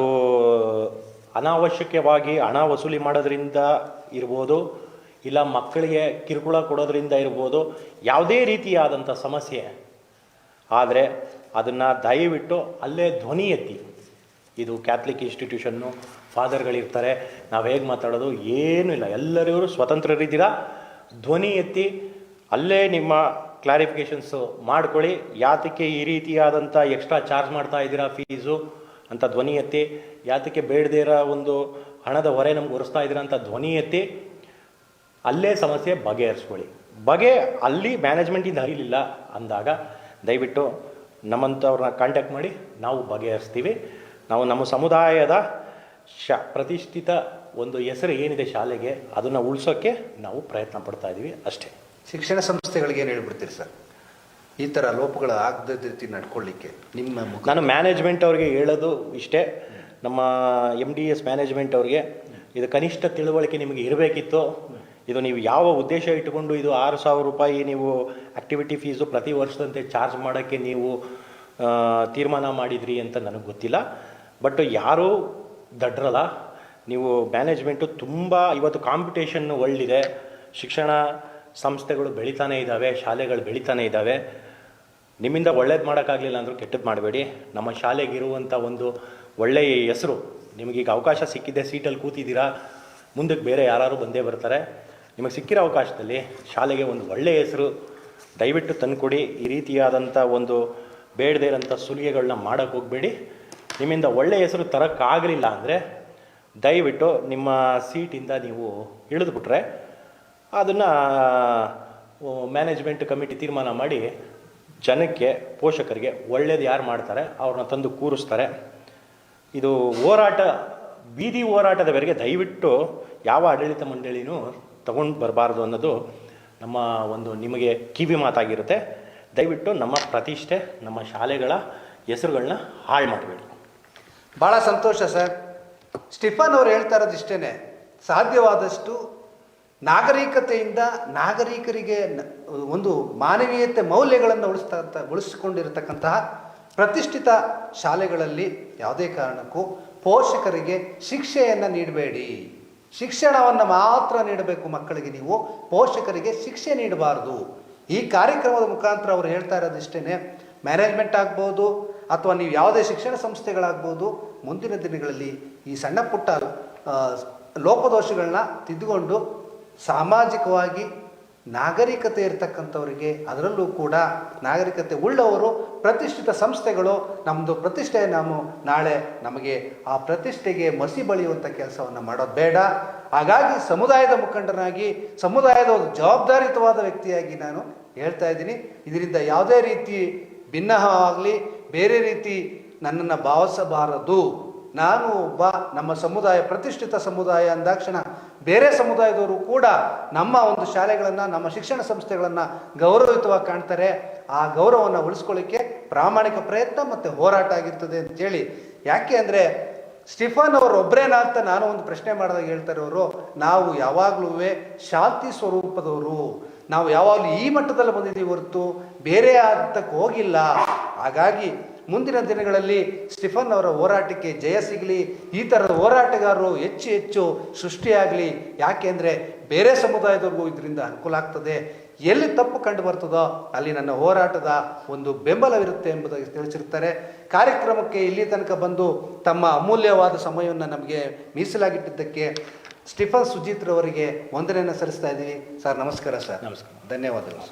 [SPEAKER 2] ಅನಾವಶ್ಯಕವಾಗಿ ಹಣ ವಸೂಲಿ ಮಾಡೋದ್ರಿಂದ ಇರ್ಬೋದು, ಇಲ್ಲ ಮಕ್ಕಳಿಗೆ ಕಿರುಕುಳ ಕೊಡೋದ್ರಿಂದ ಇರ್ಬೋದು, ಯಾವುದೇ ರೀತಿಯಾದಂಥ ಸಮಸ್ಯೆ ಆದರೆ ಅದನ್ನು ದಯವಿಟ್ಟು ಅಲ್ಲೇ ಧ್ವನಿ ಎತ್ತಿ. ಇದು ಕ್ಯಾಥಲಿಕ್ ಇನ್ಸ್ಟಿಟ್ಯೂಷನ್ನು, ಫಾದರ್ಗಳಿರ್ತಾರೆ, ನಾವು ಹೇಗೆ ಮಾತಾಡೋದು ಏನೂ ಇಲ್ಲ, ಎಲ್ಲರೂ ಸ್ವತಂತ್ರರಿದ್ದೀರಾ. ಧ್ವನಿ ಎತ್ತಿ ಅಲ್ಲೇ ನಿಮ್ಮ ಕ್ಲಾರಿಫಿಕೇಷನ್ಸು ಮಾಡ್ಕೊಳ್ಳಿ. ಯಾತಕ್ಕೆ ಈ ರೀತಿಯಾದಂಥ ಎಕ್ಸ್ಟ್ರಾ ಚಾರ್ಜ್ ಮಾಡ್ತಾ ಇದ್ದೀರಾ ಫೀಸು ಅಂತ ಧ್ವನಿ ಎತ್ತಿ, ಯಾತಕ್ಕೆ ಬೇಡದೇ ಇರೋ ಒಂದು ಹಣದ ಹೊರೆ ನಮ್ಗೆ ಹೊರಿಸ್ತಾ ಇದ್ದೀರಾ ಅಂತ ಧ್ವನಿ ಎತ್ತಿ ಅಲ್ಲೇ ಸಮಸ್ಯೆ ಬಗೆಹರಿಸ್ಕೊಳ್ಳಿ. ಅಲ್ಲಿ ಮ್ಯಾನೇಜ್ಮೆಂಟಿಂದ ಹರಿಲಿಲ್ಲ ಅಂದಾಗ ದಯವಿಟ್ಟು ನಮ್ಮಂಥವ್ರನ್ನ ಕಾಂಟ್ಯಾಕ್ಟ್ ಮಾಡಿ, ನಾವು ಬಗೆಹರಿಸ್ತೀವಿ. ನಾವು ನಮ್ಮ ಸಮುದಾಯದ ಪ್ರತಿಷ್ಠಿತ ಒಂದು ಹೆಸರು ಏನಿದೆ ಶಾಲೆಗೆ, ಅದನ್ನು ಉಳಿಸೋಕ್ಕೆ ನಾವು ಪ್ರಯತ್ನ ಪಡ್ತಾ ಇದ್ದೀವಿ ಅಷ್ಟೇ.
[SPEAKER 1] ಶಿಕ್ಷಣ ಸಂಸ್ಥೆಗಳಿಗೆ ಏನು ಹೇಳ್ಬಿಡ್ತೀರಿ ಸರ್ ಈ ಥರ ಲೋಪಗಳು ಆಗದ ರೀತಿ ನಡ್ಕೊಳ್ಳಿಕ್ಕೆ?
[SPEAKER 2] ನಾನು ಮ್ಯಾನೇಜ್ಮೆಂಟ್ ಅವ್ರಿಗೆ ಹೇಳೋದು ಇಷ್ಟೇ, ನಮ್ಮ MDS ಮ್ಯಾನೇಜ್ಮೆಂಟ್ ಅವ್ರಿಗೆ, ಇದು ಕನಿಷ್ಠ ತಿಳುವಳಿಕೆ ನಿಮಗೆ ಇರಬೇಕಿತ್ತು. ಇದು ನೀವು ಯಾವ ಉದ್ದೇಶ ಇಟ್ಟುಕೊಂಡು ಇದು 6,000 ರೂಪಾಯಿ ನೀವು ಆ್ಯಕ್ಟಿವಿಟಿ ಫೀಸು ಪ್ರತಿ ವರ್ಷದಂತೆ ಚಾರ್ಜ್ ಮಾಡೋಕ್ಕೆ ನೀವು ತೀರ್ಮಾನ ಮಾಡಿದ್ರಿ ಅಂತ ನನಗೆ ಗೊತ್ತಿಲ್ಲ. ಬಟ್ ಯಾರೂ ದಡ್ರಲ್ಲ, ನೀವು ಮ್ಯಾನೇಜ್ಮೆಂಟು ತುಂಬ ಇವತ್ತು ಕಾಂಪಿಟೇಷನ್ ಒಳ್ಳಿದೆ, ಶಿಕ್ಷಣ ಸಂಸ್ಥೆಗಳು ಬೆಳೀತಾನೆ ಇದ್ದಾವೆ, ಶಾಲೆಗಳು ಬೆಳೀತಾನೆ ಇದ್ದಾವೆ. ನಿಮ್ಮಿಂದ ಒಳ್ಳೇದು ಮಾಡೋಕ್ಕಾಗಲಿಲ್ಲ ಅಂದರೂ ಕೆಟ್ಟದ್ದು ಮಾಡಬೇಡಿ. ನಮ್ಮ ಶಾಲೆಗಿರುವಂಥ ಒಂದು ಒಳ್ಳೆಯ ಹೆಸರು, ನಿಮಗೀಗ ಅವಕಾಶ ಸಿಕ್ಕಿದೆ, ಸೀಟಲ್ಲಿ ಕೂತಿದ್ದೀರಾ, ಮುಂದಕ್ಕೆ ಬೇರೆ ಯಾರು ಬಂದೇ ಬರ್ತಾರೆ. ನಿಮಗೆ ಸಿಕ್ಕಿರೋ ಅವಕಾಶದಲ್ಲಿ ಶಾಲೆಗೆ ಒಂದು ಒಳ್ಳೆಯ ಹೆಸರು ದಯವಿಟ್ಟು ತಂದುಕೊಡಿ. ಈ ರೀತಿಯಾದಂಥ ಒಂದು ಬೇಡದೇ ಇರೋಂಥ ಸುಲಿಗೆಗಳನ್ನ ಮಾಡೋಕ್ಕೆ ಹೋಗಬೇಡಿ. ನಿಮ್ಮಿಂದ ಒಳ್ಳೆಯ ಹೆಸರು ತರೋಕ್ಕಾಗಲಿಲ್ಲ ಅಂದರೆ ದಯವಿಟ್ಟು ನಿಮ್ಮ ಸೀಟಿಂದ ನೀವು ಇಳಿದುಬಿಟ್ರೆ ಅದನ್ನು ಮ್ಯಾನೇಜ್ಮೆಂಟ್ ಕಮಿಟಿ ತೀರ್ಮಾನ ಮಾಡಿ ಜನಕ್ಕೆ, ಪೋಷಕರಿಗೆ ಒಳ್ಳೇದು ಯಾರು ಮಾಡ್ತಾರೆ ಅವ್ರನ್ನ ತಂದು ಕೂರಿಸ್ತಾರೆ. ಇದು ಹೋರಾಟ, ಬೀದಿ ಹೋರಾಟದವರೆಗೆ ದಯವಿಟ್ಟು ಯಾವ ಆಡಳಿತ ಮಂಡಳಿನೂ ತಗೊಂಡು ಬರಬಾರ್ದು ಅನ್ನೋದು ನಮ್ಮ ಒಂದು ನಿಮಗೆ ಕಿವಿ ಮಾತಾಗಿರುತ್ತೆ. ದಯವಿಟ್ಟು ನಮ್ಮ ಪ್ರತಿಷ್ಠೆ, ನಮ್ಮ ಶಾಲೆಗಳ ಹೆಸರುಗಳನ್ನ ಹಾಳು ಮಾಡಬೇಡಿ.
[SPEAKER 1] ಭಾಳ ಸಂತೋಷ ಸರ್. ಸ್ಟಿಫನ್ ಅವರು ಹೇಳ್ತಾ ಇರೋದು ಇಷ್ಟೇ, ಸಾಧ್ಯವಾದಷ್ಟು ನಾಗರಿಕತೆಯಿಂದ ನಾಗರಿಕರಿಗೆ ಒಂದು ಮಾನವೀಯತೆ ಮೌಲ್ಯಗಳನ್ನು ಉಳಿಸಿಕೊಂಡಿರತಕ್ಕಂತಹ ಪ್ರತಿಷ್ಠಿತ ಶಾಲೆಗಳಲ್ಲಿ ಯಾವುದೇ ಕಾರಣಕ್ಕೂ ಪೋಷಕರಿಗೆ ಶಿಕ್ಷೆಯನ್ನು ನೀಡಬೇಡಿ. ಶಿಕ್ಷಣವನ್ನು ಮಾತ್ರ ನೀಡಬೇಕು ಮಕ್ಕಳಿಗೆ, ನೀವು ಪೋಷಕರಿಗೆ ಶಿಕ್ಷೆ ನೀಡಬಾರ್ದು. ಈ ಕಾರ್ಯಕ್ರಮದ ಮುಖಾಂತರ ಅವರು ಹೇಳ್ತಾ ಇರೋದು ಇಷ್ಟೇ, ಮ್ಯಾನೇಜ್ಮೆಂಟ್ ಆಗ್ಬೋದು ಅಥವಾ ನೀವು ಯಾವುದೇ ಶಿಕ್ಷಣ ಸಂಸ್ಥೆಗಳಾಗ್ಬೋದು, ಮುಂದಿನ ದಿನಗಳಲ್ಲಿ ಈ ಸಣ್ಣ ಪುಟ್ಟ ಲೋಪದೋಷಗಳನ್ನ ತಿದ್ದುಕೊಂಡು ಸಾಮಾಜಿಕವಾಗಿ ನಾಗರಿಕತೆ ಇರತಕ್ಕಂಥವರಿಗೆ, ಅದರಲ್ಲೂ ಕೂಡ ನಾಗರಿಕತೆ ಉಳ್ಳವರು, ಪ್ರತಿಷ್ಠಿತ ಸಂಸ್ಥೆಗಳು ನಮ್ಮದು ಪ್ರತಿಷ್ಠೆ, ನಾವು ನಾಳೆ ನಮಗೆ ಆ ಪ್ರತಿಷ್ಠೆಗೆ ಮಸಿ ಬಳಿಯುವಂಥ ಕೆಲಸವನ್ನು ಮಾಡೋದು ಬೇಡ. ಹಾಗಾಗಿ ಸಮುದಾಯದ ಮುಖಂಡನಾಗಿ, ಸಮುದಾಯದ ಒಂದು ಜವಾಬ್ದಾರಿಯುತವಾದ ವ್ಯಕ್ತಿಯಾಗಿ ನಾನು ಹೇಳ್ತಾ ಇದ್ದೀನಿ. ಇದರಿಂದ ಯಾವುದೇ ರೀತಿ ಭಿನ್ನ ಆಗಲಿ ಬೇರೆ ರೀತಿ ನನ್ನನ್ನು ಭಾವಿಸಬಾರದು. ನಾನು ಒಬ್ಬ ನಮ್ಮ ಸಮುದಾಯ ಪ್ರತಿಷ್ಠಿತ ಸಮುದಾಯ ಅಂದಾಕ್ಷಣ ಬೇರೆ ಸಮುದಾಯದವರು ಕೂಡ ನಮ್ಮ ಒಂದು ಶಾಲೆಗಳನ್ನು, ನಮ್ಮ ಶಿಕ್ಷಣ ಸಂಸ್ಥೆಗಳನ್ನು ಗೌರವಯುತವಾಗಿ ಕಾಣ್ತಾರೆ. ಆ ಗೌರವವನ್ನು ಉಳಿಸ್ಕೊಳ್ಳಿಕ್ಕೆ ಪ್ರಾಮಾಣಿಕ ಪ್ರಯತ್ನ ಮತ್ತು ಹೋರಾಟ ಆಗಿರ್ತದೆ ಅಂತೇಳಿ. ಯಾಕೆ ಅಂದರೆ ಸ್ಟಿಫನ್ ಅವರು ಒಬ್ಬರೇನಾ ಅಂತ ನಾನು ಒಂದು ಪ್ರಶ್ನೆ ಮಾಡಿದಾಗ ಹೇಳ್ತಾರೆ ಅವರು, ನಾವು ಯಾವಾಗಲೂ ಶಾಂತಿ ಸ್ವರೂಪದವರು, ನಾವು ಯಾವಾಗಲೂ ಈ ಮಟ್ಟದಲ್ಲಿ ಬಂದಿದ್ದೀವಿ ಹೊರತು ಬೇರೆ ಹಂತಕ್ಕೆ ಹೋಗಿಲ್ಲ. ಹಾಗಾಗಿ ಮುಂದಿನ ದಿನಗಳಲ್ಲಿ ಸ್ಟಿಫನ್ ಅವರ ಹೋರಾಟಕ್ಕೆ ಜಯ ಸಿಗಲಿ, ಈ ಥರದ ಹೋರಾಟಗಾರರು ಹೆಚ್ಚು ಹೆಚ್ಚು ಸೃಷ್ಟಿಯಾಗಲಿ. ಯಾಕೆ ಅಂದರೆ ಬೇರೆ ಸಮುದಾಯದವ್ರಿಗೂ ಇದರಿಂದ ಅನುಕೂಲ ಆಗ್ತದೆ. ಎಲ್ಲಿ ತಪ್ಪು ಕಂಡು ಬರ್ತದೋ ಅಲ್ಲಿ ನನ್ನ ಹೋರಾಟದ ಒಂದು ಬೆಂಬಲವಿರುತ್ತೆ ಎಂಬುದಾಗಿ ತಿಳಿಸಿರ್ತಾರೆ. ಕಾರ್ಯಕ್ರಮಕ್ಕೆ ಇಲ್ಲಿ ತನಕ ಬಂದು ತಮ್ಮ ಅಮೂಲ್ಯವಾದ ಸಮಯವನ್ನು ನಮಗೆ ಮೀಸಲಾಗಿಟ್ಟಿದ್ದಕ್ಕೆ ಸ್ಟಿಫನ್ ಸುಜಿತ್ರವರಿಗೆ ವಂದನೆಯನ್ನು ಸಲ್ಲಿಸ್ತಾ ಇದ್ದೀವಿ. ಸರ್ ನಮಸ್ಕಾರ. ಸರ್
[SPEAKER 2] ನಮಸ್ಕಾರ.
[SPEAKER 1] ಧನ್ಯವಾದಗಳು.